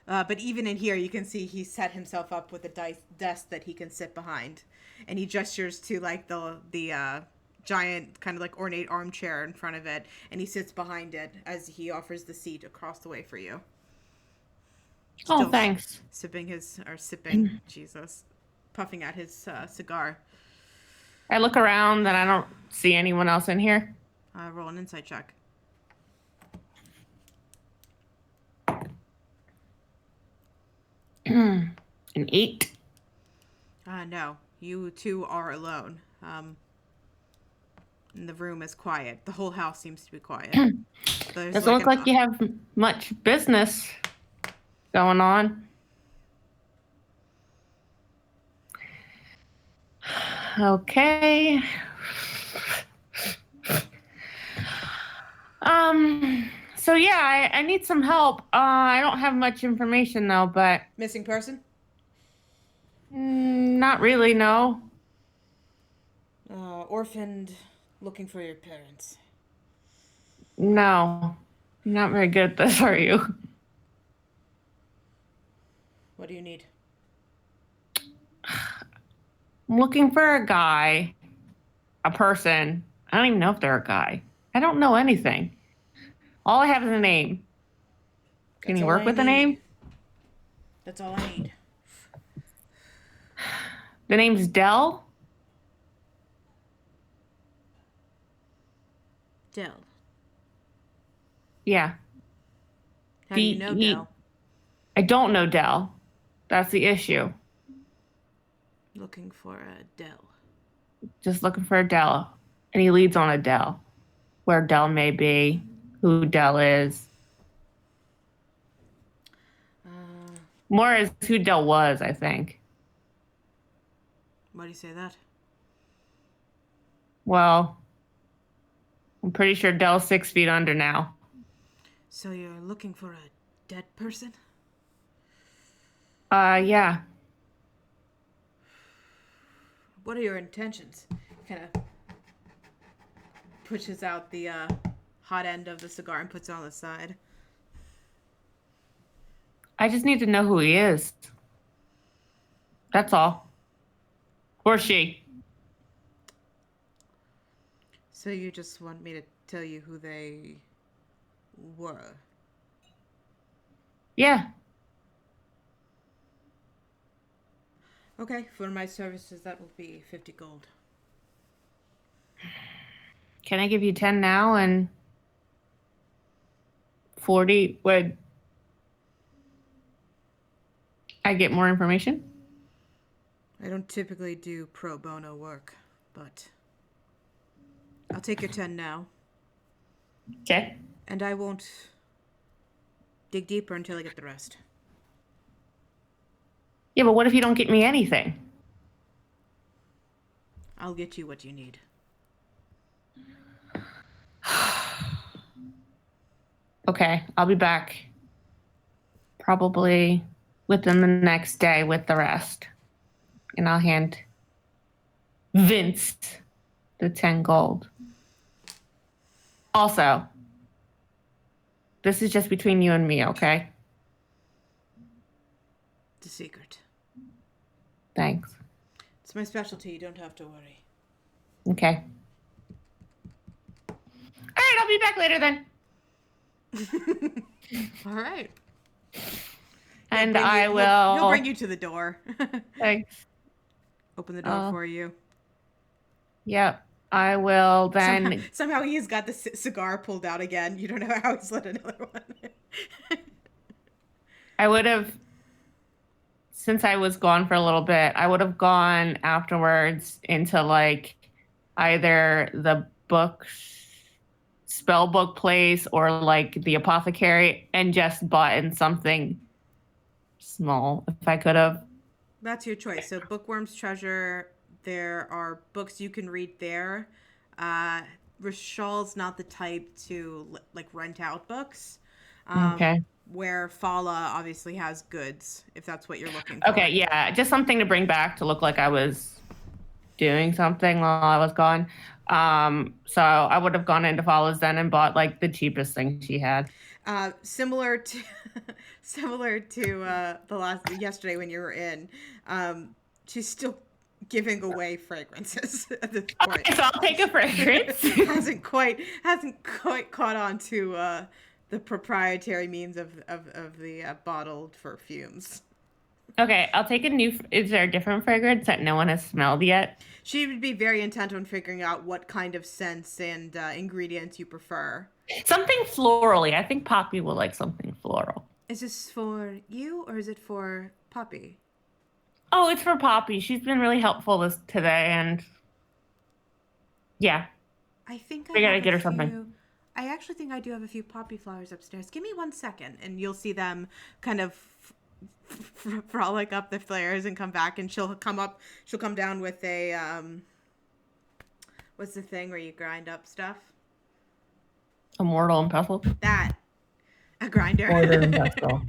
But even in here, you can see he set himself up with a desk that he can sit behind, and he gestures to like the giant kind of like ornate armchair in front of it, and he sits behind it as he offers the seat across the way for you. Oh, thanks. Puffing at his cigar. I look around and I don't see anyone else in here. Roll an insight check. An 8. No, you two are alone. And the room is quiet. The whole house seems to be quiet. Doesn't look like you have much business going on. Okay. So yeah, I need some help. I don't have much information though, but Missing person? not really, no. Orphaned, looking for your parents. No. You're not very good at this, are you? What do you need? I'm looking for a guy, a person. I don't even know if they're a guy. I don't know anything. All I have is a name. Can you work with a name? That's all I need. The name's Dell? Dell. Yeah. How do you know Dell? I don't know Dell. That's the issue. Looking for a Dell. Just looking for a Dell. And he leads on a Dell. Where Dell may be, who Dell is. More as who Dell was, I think. Why do you say that? Well, I'm pretty sure Dell's 6 feet under now. So you're looking for a dead person? Yeah. What are your intentions? Kind of pushes out the hot end of the cigar and puts it on the side. I just need to know who he is. That's all. Or she. So you just want me to tell you who they were? Yeah. Okay, for my services, that will be 50 gold. Can I give you 10 now and 40 when I get more information? I don't typically do pro bono work, but I'll take your 10 now. Okay. And I won't dig deeper until I get the rest. Yeah, but what if you don't get me anything? I'll get you what you need. Okay, I'll be back probably within the next day with the rest. And I'll hand Vince the 10 gold. Also, this is just between you and me, okay? It's a secret. Thanks. It's my specialty. You don't have to worry. Okay. All right, I'll be back later then. All right. And He'll bring you to the door. Thanks. Open the door for you. Yep. I will then. Somehow he's got the cigar pulled out again. You don't know how he's lit another one. I would have since I was gone for a little bit, I would have gone afterwards into like either the spell book place or like the apothecary and just bought in something small if I could have. That's your choice. So Bookworm's Treasure, there are books you can read there. Rashal's not the type to like rent out books. Okay. Where Fala obviously has goods, if that's what you're looking for. Okay, yeah, just something to bring back to look like I was doing something while I was gone. So I would have gone into Fala's then and bought like the cheapest thing she had. Similar to yesterday when you were in, she's still giving away fragrances at this point. Okay, so I'll take a fragrance. hasn't quite caught on to the proprietary means of the bottled perfumes. Okay, I'll take a new. Is there a different fragrance that no one has smelled yet? She would be very intent on figuring out what kind of scents and ingredients you prefer. Something florally. I think Poppy will like something floral. Is this for you or is it for Poppy? Oh, it's for Poppy. She's been really helpful today, and yeah. I think I gotta get her something. I actually think I do have a few poppy flowers upstairs. Give me 1 second, and you'll see them kind of frolic up the flares and come back, and she'll come down with a what's the thing where you grind up stuff? A mortal and pestle. That. A grinder. Mortar and pestle.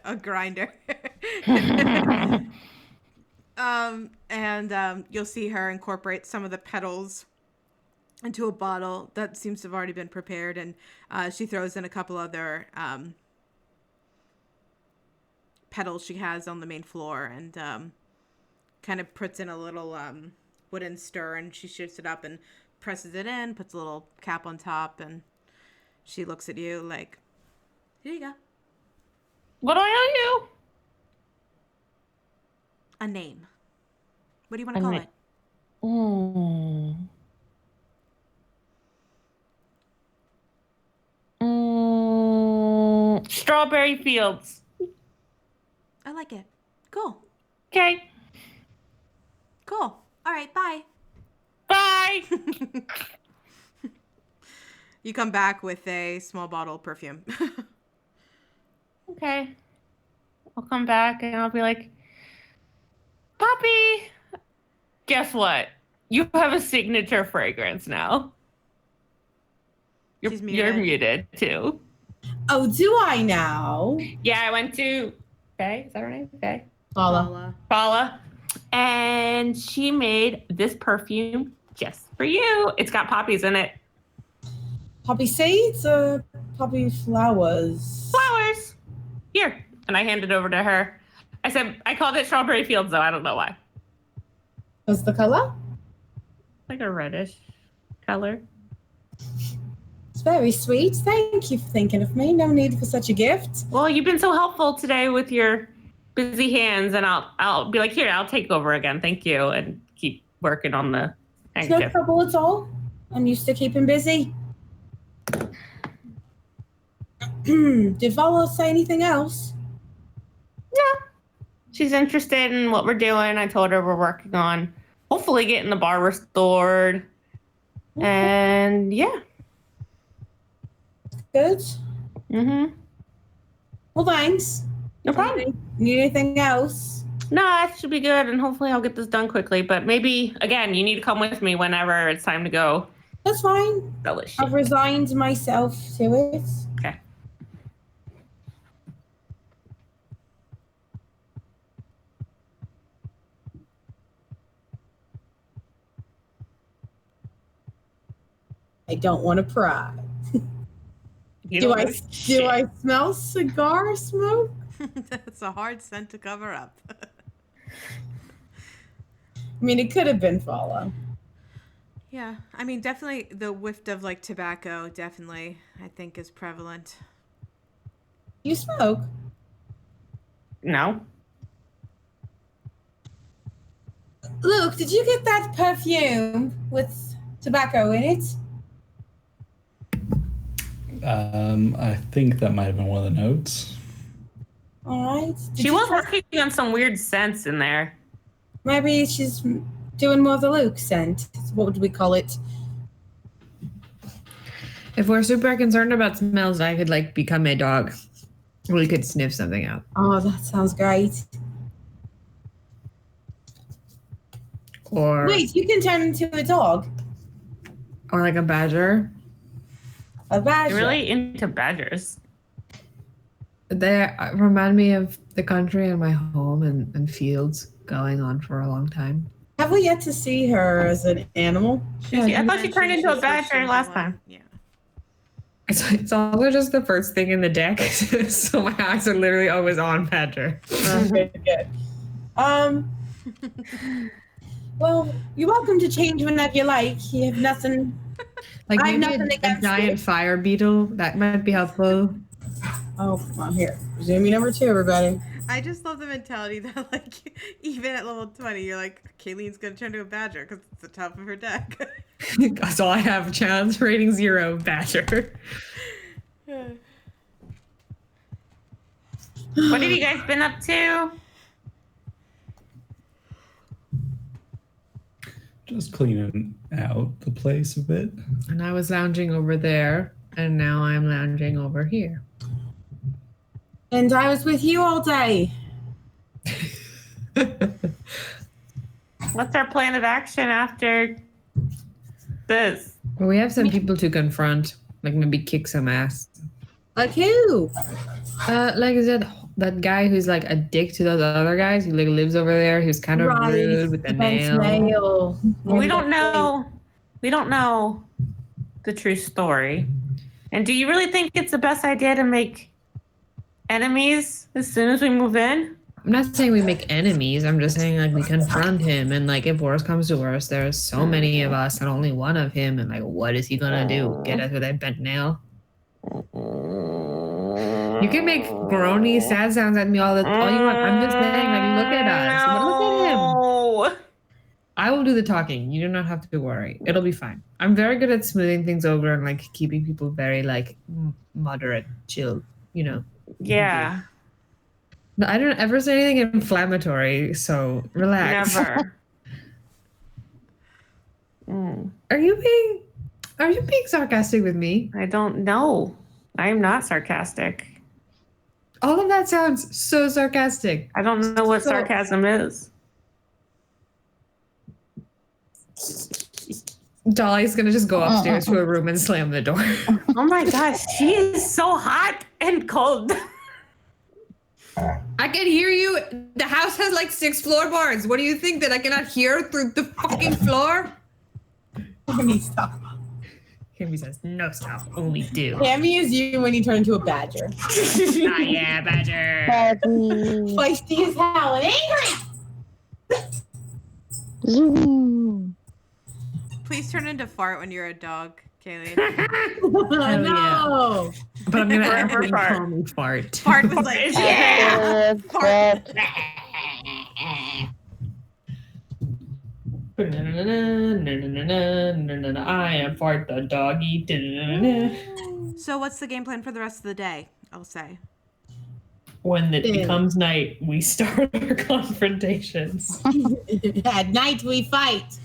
A grinder. You'll see her incorporate some of the petals into a bottle that seems to have already been prepared, and she throws in a couple other petals she has on the main floor, and kind of puts in a little wooden stir, and she shifts it up and presses it in, puts a little cap on top, and she looks at you like, here you go. What do I owe you? A name. What do you want to call it? Strawberry Fields. I like it. Cool. Okay. Cool. All right. Bye. Bye. You come back with a small bottle of perfume. Okay. I'll come back and I'll be like, Poppy, guess what? You have a signature fragrance now. You're muted too. Oh, do I now? Yeah, I went to Faye. Is that her name? Faye? Fala. And she made this perfume just for you. It's got poppies in it. Poppy seeds or poppy flowers? Flowers. Here. And I handed it over to her. I said, I called it Strawberry Fields, though. I don't know why. What's the color? Like a reddish color. It's very sweet. Thank you for thinking of me. No need for such a gift. Well, you've been so helpful today with your busy hands, and I'll be like, here, I'll take over again. Thank you, and keep working on the It's no trouble at all. I'm used to keeping busy. Did Vala say anything else? Yeah. She's interested in what we're doing. I told her we're working on hopefully getting the bar restored. Okay. And yeah. Good. Mm-hmm. Well, thanks. No problem. Need anything else? No, that should be good, and hopefully I'll get this done quickly. But maybe, again, you need to come with me whenever it's time to go. That's fine. Delicious. I've resigned myself to it. Okay. I don't want to pry. Do I smell cigar smoke? That's a hard scent to cover up. I mean, it could have been Fala. Yeah, I mean, definitely the whiff of like tobacco, definitely, I think is prevalent. You smoke? No. Luke, did you get that perfume with tobacco in it? I think that might have been one of the notes. All right. She was working on some weird scents in there. Maybe she's doing more of the Luke scent. What would we call it? If we're super concerned about smells, I could like become a dog. We could sniff something out. Oh, that sounds great. Or Wait, you can turn into a dog. or like a badger. A badger. You're really into badgers. They remind me of the country and my home and fields going on for a long time. Have we yet to see her as an animal? I thought she turned into a badger last time. Yeah. It's also just the first thing in the deck, so my eyes are literally always on badger. Okay, good. Well, you're welcome to change whenever you like. You have nothing. Like I have maybe nothing a against giant it. fire beetle that might be helpful. Oh, well, here. Zoom number 2, everybody. I just love the mentality that, like, even at level 20, you're like, Kayleen's going to turn to a badger because it's the top of her deck. That's all I have. Challenge rating 0, badger. What have you guys been up to? Just cleaning out the place a bit. And I was lounging over there, and now I'm lounging over here. And I was with you all day. What's our plan of action after this? Well, we have some people to confront, like maybe kick some ass. Like who? Like is that guy who's like a dick to those other guys who like lives over there, who's kind of rude with the nail. We don't know. We don't know the true story. And do you really think it's the best idea to make enemies as soon as we move in? I'm not saying we make enemies. I'm just saying like we confront him, and like if worse comes to worse, there's so many of us and only one of him, and like what is he gonna do? Get us with that bent nail? You can make groany sad sounds at me all you want. I'm just saying, like, look at us. Look at him. No. I will do the talking. You do not have to worry. It'll be fine. I'm very good at smoothing things over and like keeping people very like moderate, chill, you know. Yeah. No, I don't ever say anything inflammatory, so relax. Never. Are you being sarcastic with me? I don't know. I am not sarcastic. All of that sounds so sarcastic. I don't know what sarcasm is. Dolly's gonna just go upstairs to a room and slam the door. Oh my gosh, she is so hot and cold. I can hear you. The house has like 6 floorboards. What do you think, that I cannot hear through the fucking floor? Cammy, stop. Cammy says, no, stop. Only do. Cammy is you when you turn into a badger. Ah, yeah, badger. Feisty as hell and angry. Please turn into fart when you're a dog, Kayleen. Oh, no. But I'm gonna Forever have fart. call me fart. Fart was like, yeah! Fart. I am Fart the doggy. So what's the game plan for the rest of the day, I'll say? When it becomes night, we start our confrontations. At night we fight.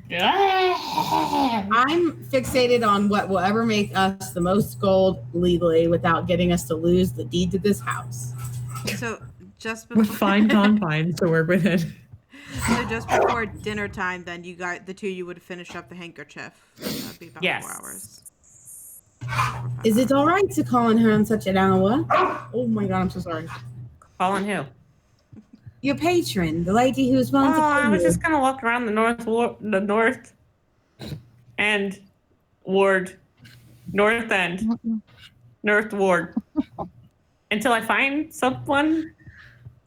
I'm fixated on what will ever make us the most gold legally without getting us to lose the deed to this house. So just before With fine confines to work with it. So just before dinner time, then the two you would finish up the handkerchief. That'd be about 4 hours. Is it all right to call on her on such an hour? Oh my god, I'm so sorry. Call on who? Your patron, the lady who's willing to kill I was you. just gonna walk around the north end ward, north end, north ward, until I find someone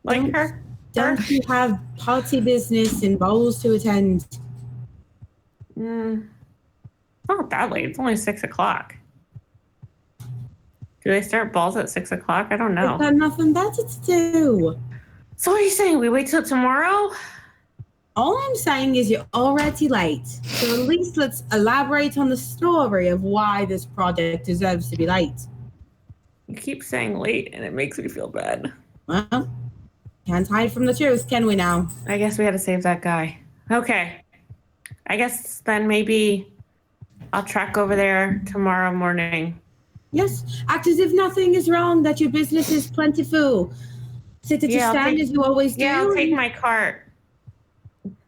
like her. Don't you have party business and balls to attend? Not that late. It's only 6 o'clock. Do they start balls at 6 o'clock? I don't know. I've got nothing better to do. So what are you saying? We wait till tomorrow? All I'm saying is you're already late. So at least let's elaborate on the story of why this project deserves to be late. You keep saying late, and it makes me feel bad. Well, can't hide from the truth, can we now? I guess we had to save that guy. Okay. I guess then maybe I'll track over there tomorrow morning. Yes, act as if nothing is wrong, that your business is plentiful. Sit at your stand as you always do. Yeah, I'll take my cart.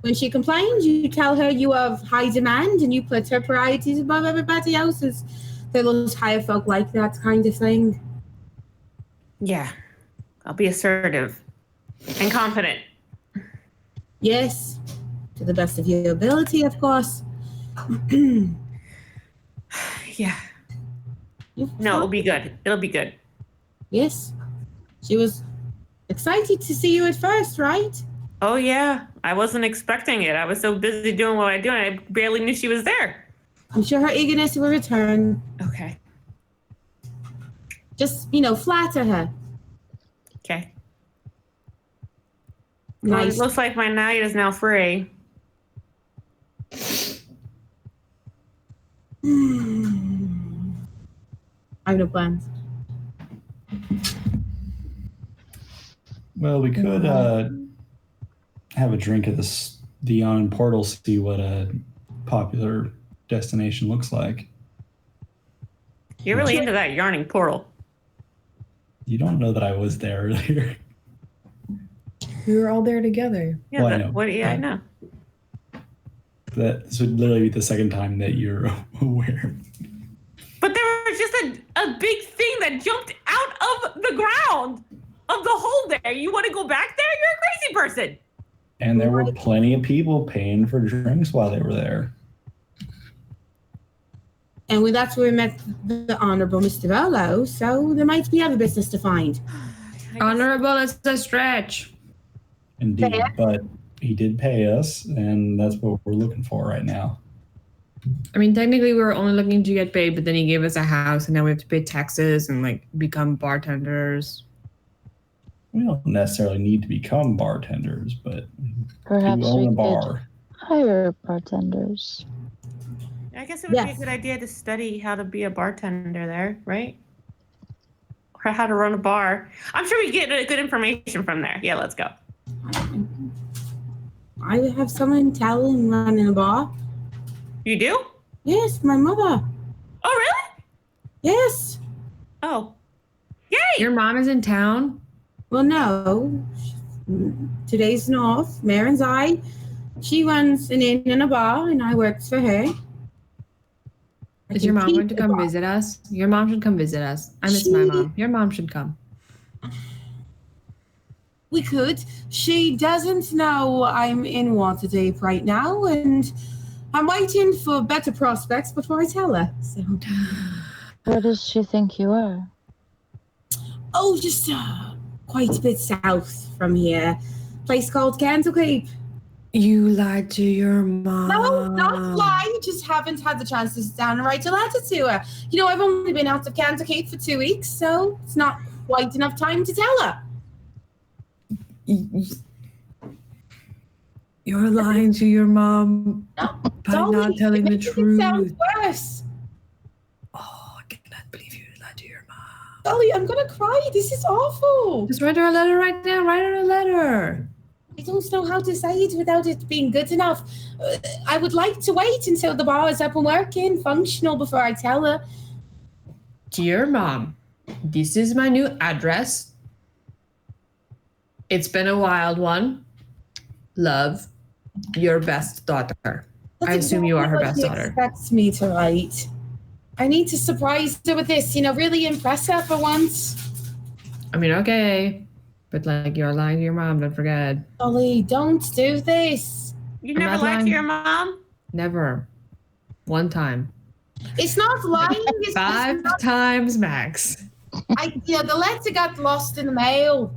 When she complains, you tell her you have high demand and you put her priorities above everybody else's. They're those higher folk like that kind of thing. Yeah. I'll be assertive and confident. Yes, to the best of your ability, of course. Yeah. No, it'll be good. It'll be good. Yes. She was excited to see you at first, right? Oh, yeah. I wasn't expecting it. I was so busy doing what I do, and I barely knew she was there. I'm sure her eagerness will return. Okay. Just, flatter her. Okay. Well, Nice. it looks like my night is now free. I have no plans. Well, we could have a drink at the Yon Portal, see what a popular destination looks like. You're really into that yarning portal. You don't know that I was there earlier. We were all there together. Yeah, Well, I know. I know. This would literally be the second time that you're aware. But there was just a big thing that jumped out of the ground of the hole there. You want to go back there? You're a crazy person. And there were plenty of people paying for drinks while they were there. And that's where we met the Honorable Mr. Bello, so there might be other business to find. Honorable is a stretch. Indeed, but he did pay us, and that's what we're looking for right now. I mean, technically, we were only looking to get paid, but then he gave us a house, and now we have to pay taxes and become bartenders. We don't necessarily need to become bartenders, but Perhaps we own we a could bar. hire bartenders. I guess it would be a good idea to study how to be a bartender there, right? Or how to run a bar. I'm sure we get good information from there. Yeah, let's go. I have someone in Talon running a bar. You do? Yes, my mother. Oh, really? Yes. Oh. Yay! Your mom is in town? Well, no. Today's North. Marin's I. She runs an inn and a bar, and I works for her. Is your mom going to come visit us? Your mom should come visit us. I miss my mom. Your mom should come. We could. She doesn't know I'm in Waterdeep right now, and I'm waiting for better prospects before I tell her. So. Where does she think you are? Oh, just quite a bit south from here. Place called Cityscape. You lied to your mom. No, not lie. Just haven't had the chance to sit down and write a letter to her. I've only been out of Cityscape for 2 weeks, so it's not quite enough time to tell her. You're lying to your mom by not telling the truth. It sounds worse. Oh, I cannot believe you lied to your mom. Dolly, I'm gonna cry. This is awful. Just write her a letter right now. Write her a letter. I don't know how to say it without it being good enough. I would like to wait until the bar is up and working, functional, before I tell her. Dear Mom, this is my new address. It's been a wild one. Love, your best daughter. I assume you are her best daughter. Expects me to write. I need to surprise her with this, really impress her for once. I mean, okay. But you're lying to your mom, don't forget. Ollie, don't do this. You never lied to your mom? Never. One time. It's not lying. It's 5 times max. The letter got lost in the mail.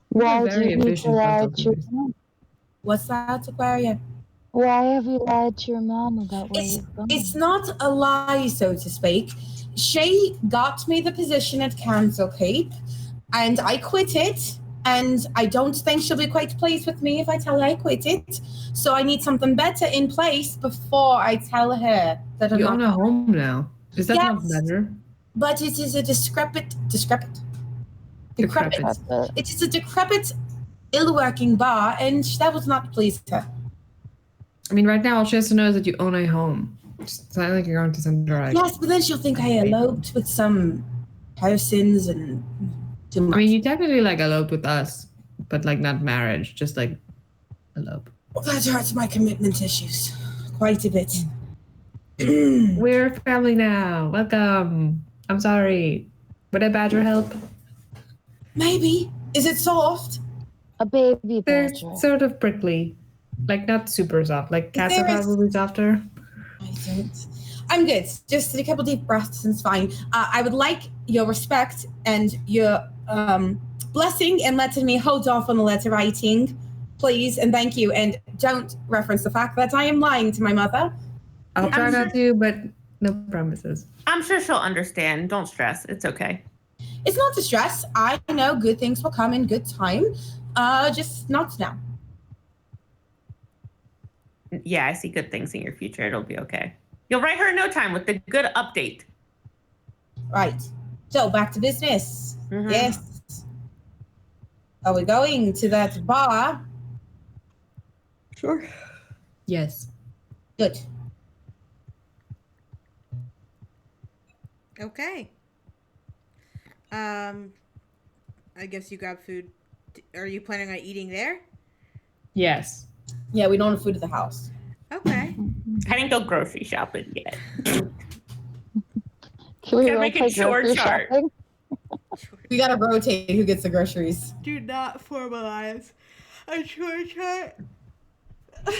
Why do you need to lie to your mom? What's that, Aquaria? Why have you lied to your mom about where you've gone? It's not a lie, so to speak. She got me the position at Cityscape, and I quit it. And I don't think she'll be quite pleased with me if I tell her I quit it. So I need something better in place before I tell her that I'm You not. own a home now. Is that not better? but it is a decrepit. It is a decrepit, ill-working bar, and that was not pleased her. I mean, right now, all she has to know is that you own a home. It's not like you're going to some drug. Yes, but then she'll think I eloped with some persons and too much. I mean, you technically like eloped with us, but like not marriage, just like elope. Well, that hurts my commitment issues quite a bit. We're family now. Welcome. I'm sorry. Would a badger help? Maybe. Is it soft? A baby They're badger. sort of prickly. Like not super soft. Like cats are probably softer. I don't. I'm good. Just a couple deep breaths and it's fine. I would like your respect and your blessing and letting me hold off on the letter writing, please, and thank you. And don't reference the fact that I am lying to my mother. I'll try not to, but no promises. I'm sure she'll understand. Don't stress. It's okay. It's not to stress. I know good things will come in good time. Just not now. Yeah, I see good things in your future. It'll be okay. You'll write her in no time with the good update. Right. So back to business. Mhm. Yes. Are we going to that bar? Sure. Yes. Good. Okay. I guess you grab food. Are you planning on eating there? Yes. Yeah, we don't have food at the house. Okay. I didn't go grocery shopping yet. Can we Gotta role make a play chore grocery chart. shopping? We gotta rotate who gets the groceries. Do not formalize a chore chart. I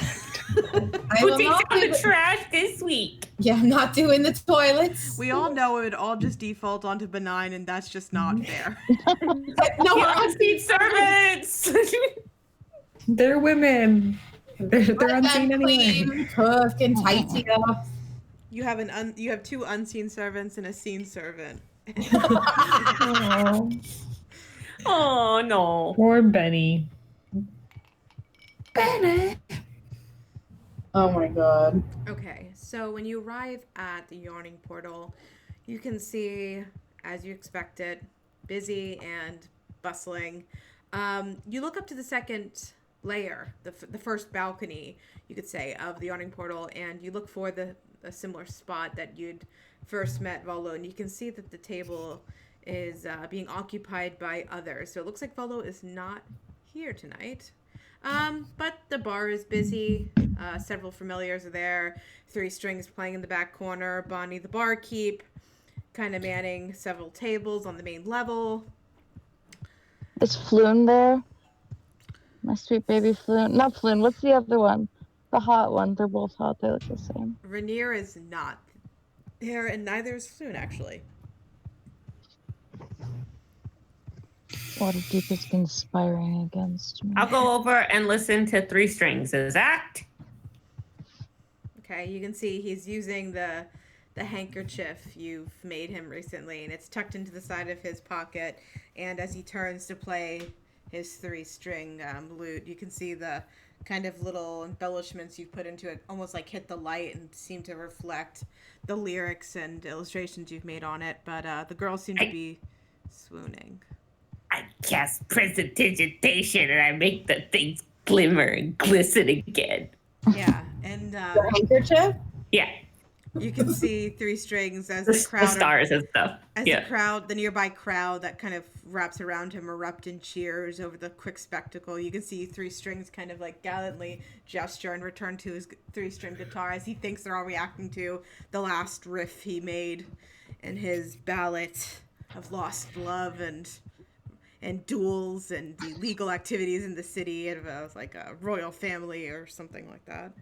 Who will takes not out do the trash this week? Yeah, I'm not doing the toilets. We all know it would all just default onto benign, and that's just not fair. No, You we're on unseen servants! They're women. They're Let unseen them anyway. clean, cook, and tidy up. You have you have two unseen servants and a seen servant. Oh, Oh, no. poor Benny. Oh my god. Okay, so when you arrive at the yawning portal, you can see, as you expected, busy and bustling. You look up to the second layer, the first balcony, you could say, of the yawning portal, and you look for a similar spot that you'd first met Volo, and you can see that the table is being occupied by others. So it looks like Volo is not here tonight. But the bar is busy. Several familiars are there. 3 Strings playing in the back corner. Bonnie the barkeep kind of manning several tables on the main level. Is Floon there? My sweet baby Floon. Not Floon. What's the other one? The hot one. They're both hot. They look the same. Rainier is not there, and neither is Floon, actually. Waterdeep is conspiring against me. I'll go over and listen to 3 Strings' act. Okay, you can see he's using the handkerchief you've made him recently, and it's tucked into the side of his pocket. And as he turns to play his 3-string lute, you can see the kind of little embellishments you've put into it, almost like hit the light and seem to reflect the lyrics and illustrations you've made on it. But the girls seem to be swooning. I cast prestidigitation and I make the things glimmer and glisten again. Yeah, and The handkerchief? Yeah, you can see 3 Strings as the, the crowd stars and stuff. As Yeah. the nearby crowd that kind of wraps around him erupt in cheers over the quick spectacle. You can see 3 Strings kind of like gallantly gesture and return to his 3-string guitar as he thinks they're all reacting to the last riff he made in his ballad of lost love and duels and the legal activities in the city of like a royal family or something like that.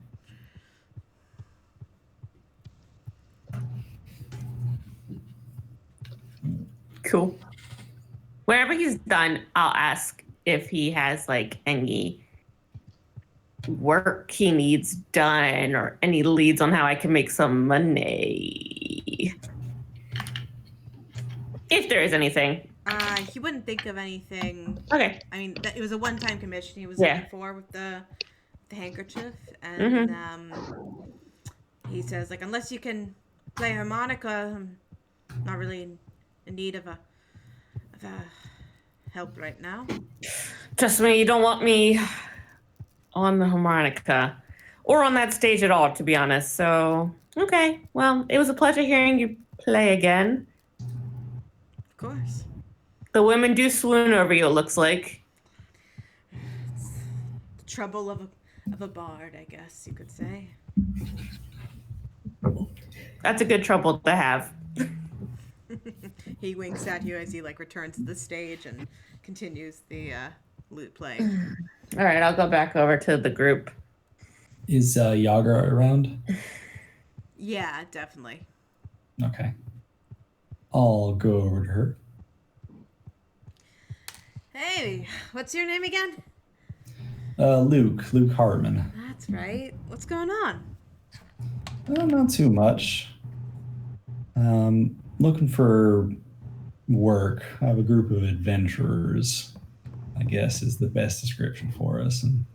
Cool. Whenever he's done, I'll ask if he has like any work he needs done or any leads on how I can make some money. If there is anything. He wouldn't think of anything. Okay. I mean, it was a one-time commission he was Yeah. looking for with the handkerchief, and he says like, unless you can play harmonica, I'm not really in need of a help right now. Trust me, you don't want me on the harmonica or on that stage at all, to be honest. So, okay. Well, it was a pleasure hearing you play again. Of course. The women do swoon over you, it looks like. The trouble of a bard, I guess you could say. That's a good trouble to have. He winks at you as he returns to the stage and continues the lute playing. All right, I'll go back over to the group. Is Yagra around? Yeah, definitely. Okay. I'll go over to her. Hey, what's your name again? Luke Hartman. That's right. What's going on? Not too much. Looking for work. I have a group of adventurers, I guess is the best description for us, and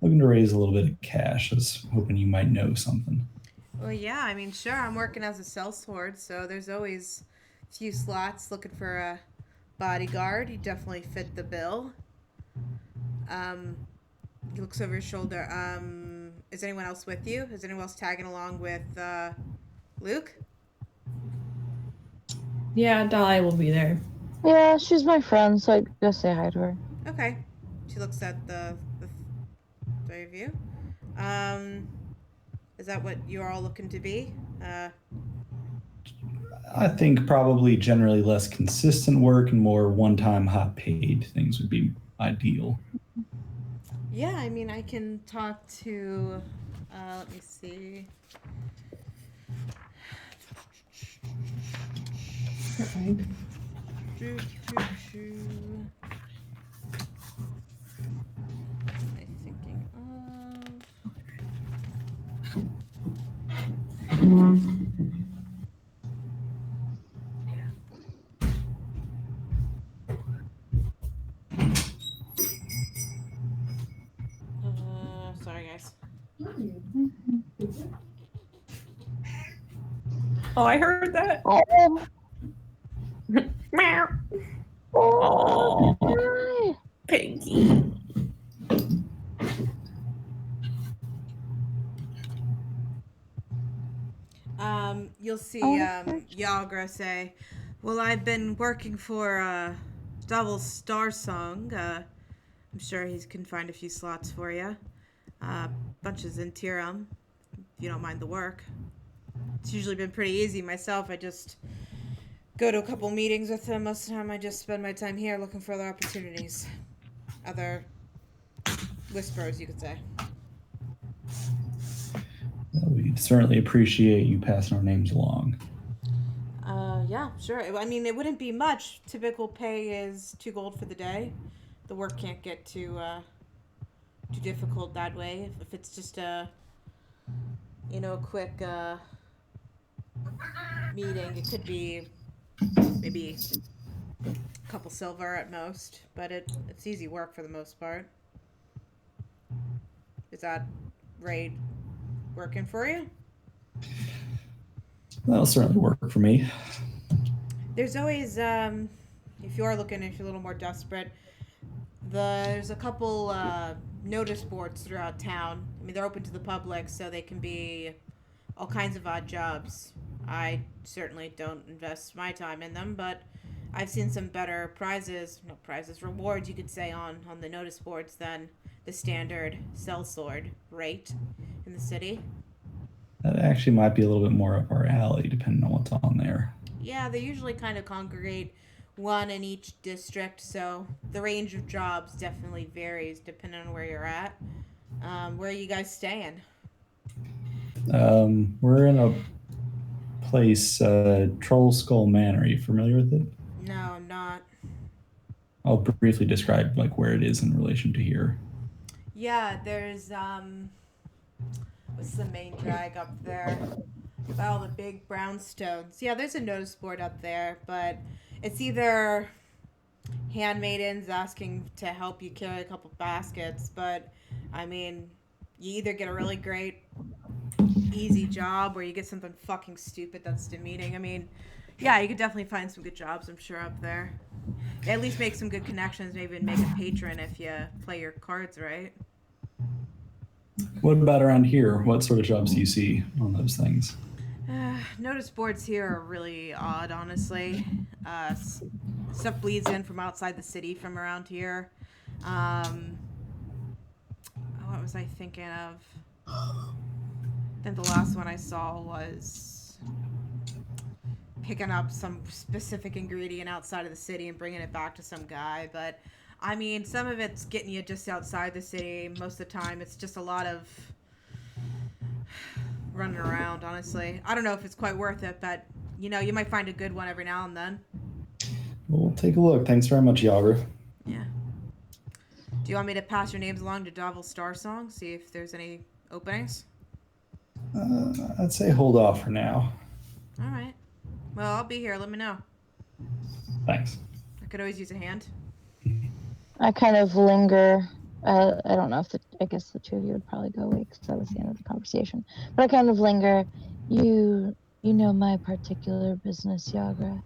looking to raise a little bit of cash. I was hoping you might know something. Well, yeah, I mean, sure, I'm working as a sellsword, so there's always a few slots looking for a bodyguard. You definitely fit the bill. He looks over his shoulder. Is anyone else with you? Is anyone else tagging along with Luke? Yeah, Dahlia will be there. Yeah, she's my friend, so I go say hi to her. Okay. She looks at the three of you. Is that what you're all looking to be? I think probably generally less consistent work and more one-time hot paid things would be ideal. Yeah, I mean, I can talk to, let me see. What am I thinking of? Sorry, guys. Oh, I heard that. Oh, Meow. oh, Oh, Piggy. You'll see Oh, Yagra say, well, I've been working for Double Star Song. I'm sure he can find a few slots for you. Bunches in Tiram, if you don't mind the work. It's usually been pretty easy myself. I just go to a couple meetings with him. Most of the time I just spend my time here looking for other opportunities. Other whispers, you could say. Well, we'd certainly appreciate you passing our names along. Yeah, sure. I mean, it wouldn't be much. Typical pay is 2 gold for the day. The work can't get too difficult that way. If it's just a quick meeting, it could be maybe a couple silver at most, but it's easy work for the most part. Is that raid working for you? That'll certainly work for me. There's always, if you're a little more desperate, there's a couple notice boards throughout town. I mean, they're open to the public, so they can be all kinds of odd jobs. I certainly don't invest my time in them, but I've seen some better rewards, you could say, on the notice boards than the standard sellsword rate in the city. That actually might be a little bit more up our alley, depending on what's on there. Yeah, they usually kind of congregate one in each district, so the range of jobs definitely varies depending on where you're at. Where are you guys staying? We're in a place, Troll Skull Manor. Are you familiar with it? No, I'm not. I'll briefly describe where it is in relation to here. Yeah, there's what's the main drag up there? By all the big brown stones. Yeah, there's a notice board up there, but it's either handmaidens asking to help you carry a couple baskets, but I mean, you either get a really great easy job or you get something fucking stupid that's demeaning. I mean, Yeah, you could definitely find some good jobs, I'm sure, up there. At least make some good connections, maybe even make a patron if you play your cards right. What about around here? What sort of jobs do you see on those things? Notice boards here are really odd, honestly. Stuff bleeds in from outside the city from around here. What was I thinking of? I think the last one I saw was picking up some specific ingredient outside of the city and bringing it back to some guy. But, I mean, some of it's getting you just outside the city. Most of the time, it's just a lot of running around, honestly. I don't know if it's quite worth it, but, you know, you might find a good one every now and then. We'll take a look. Thanks very much, Yagra. Yeah. Do you want me to pass your names along to Davil Starsong, see if there's any openings? I'd say hold off for now. All right. Well, I'll be here. Let me know. Thanks. I could always use a hand. I kind of linger. I don't know if I guess the two of you would probably go away because that was the end of the conversation. But I kind of linger. You know my particular business, Yagra.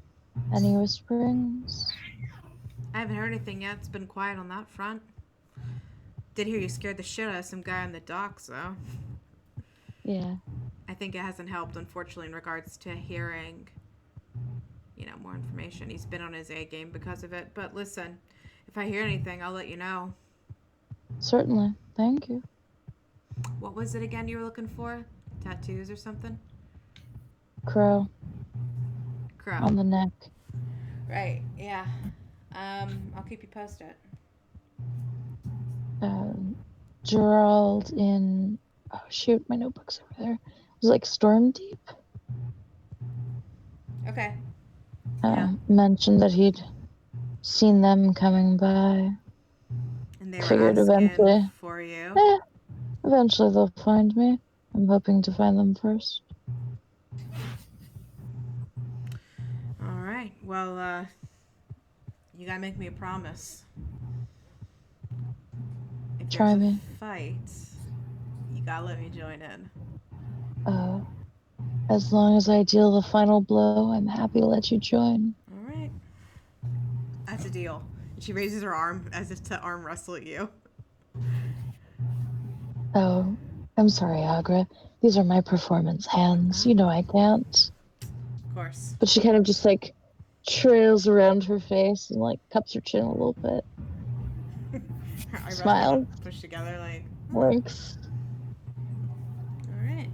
Any whisperings? I haven't heard anything yet. It's been quiet on that front. Did hear you scared the shit out of some guy on the docks, though. Yeah. I think it hasn't helped, unfortunately, in regards to hearing, you know, more information. He's been on his A game because of it. But listen, if I hear anything, I'll let you know. Certainly. Thank you. What was it again you were looking for? Tattoos or something? Crow. Crow. On the neck. Right, yeah. I'll keep you posted. Gerald in... Oh, shoot. My notebook's over there. It was like Storm Deep. Okay. Mentioned that he'd seen them coming by. And they were Figured asking eventually for you. Eventually they'll find me. I'm hoping to find them first. All right. Well, you gotta make me a promise. If Try there's a me. fight, you gotta let me join in. As long as I deal the final blow, I'm happy to let you join. All right. That's a deal. She raises her arm as if to arm wrestle at you. Oh, I'm sorry, Agra. These are my performance hands. You know I can't. Of course. But she kind of just like trails around her face and like cups her chin a little bit. Smiles. Push together like. Winks. All right.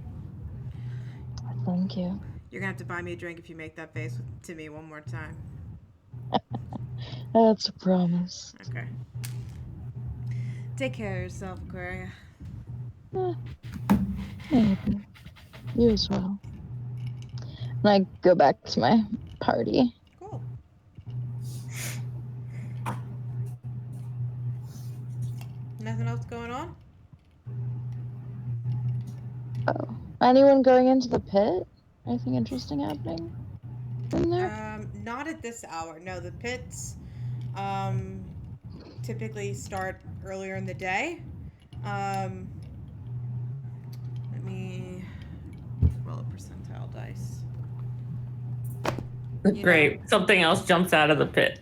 Thank you. You're gonna have to buy me a drink if you make that face to me one more time. That's a promise. Okay. Take care of yourself, Aquaria. Maybe. You as well. And I go back to my party. Cool. Nothing else going on? Oh. Anyone going into the pit? Anything interesting happening in there? Not at this hour. No, the pits typically start earlier in the day. Let me roll a percentile dice. Great. Something else jumps out of the pit.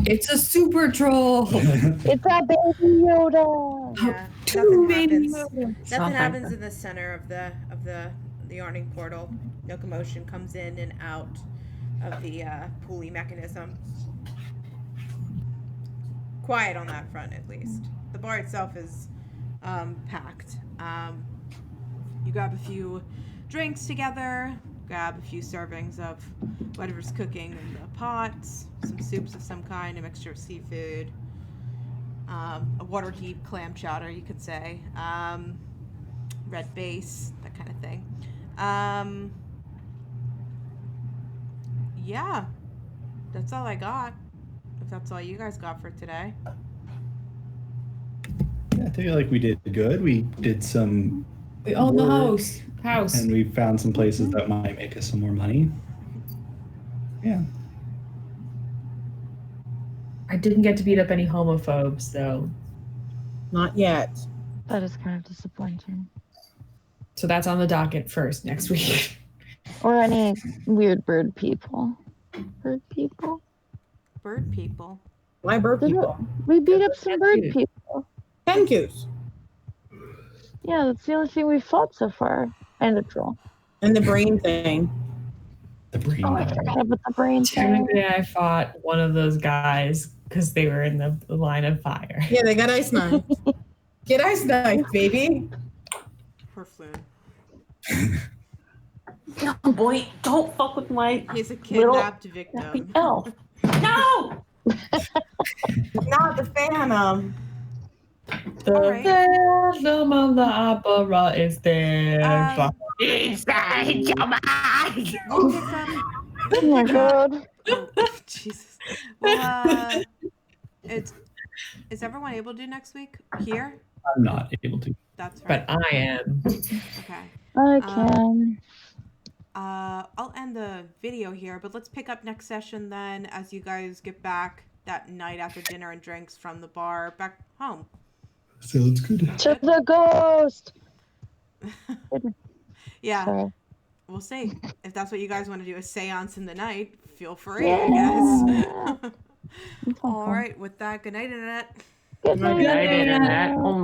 It's a super troll. It's a baby Yoda. Yeah, Two nothing baby happens. Yoda. Nothing happens in the center of the yawning portal. No commotion comes in and out of the pulley mechanism. Quiet on that front, at least. The bar itself is packed. You grab a few drinks together, grab a few servings of whatever's cooking in the pots, some soups of some kind, a mixture of seafood, a Waterdeep clam chowder, you could say, red base, that kind of thing. Yeah, that's all I got. If that's all you guys got for today. Yeah, I feel like we did good. We did some. We own the work, house. and we found some places that might make us some more money. Yeah. I didn't get to beat up any homophobes, though. Not yet. That is kind of disappointing. So that's on the docket first next week. Or any weird bird people. Bird people? Bird people. Why bird people? We beat up some bird Dude. people. Kenkus. Yeah, that's the only thing we fought so far. And a troll. And the brain thing. The brain. Oh, I forgot about the brain thing. Technically, I fought one of those guys because they were in the line of fire. Yeah, they got ice knife. Get ice knife, baby. Poor Floon. Oh boy, don't fuck with my He's a little kidnapped victim. elf. No! Not the Phantom. The Alright. Phantom of the Opera is there. Inside your mind! We'll pick up. Oh my god. Oh, Jesus. Well, is everyone able to do next week here? I'm not able to. That's right. But I am. Okay. I can. I'll end the video here, but let's pick up next session then as you guys get back that night after dinner and drinks from the bar back home. Sounds good. To the ghost! Yeah, Sorry. we'll see. If that's what you guys want to do, a seance in the night, feel free, I guess. It's All okay. right, with that, good night, Internet. Good night. Good night, Internet. Oh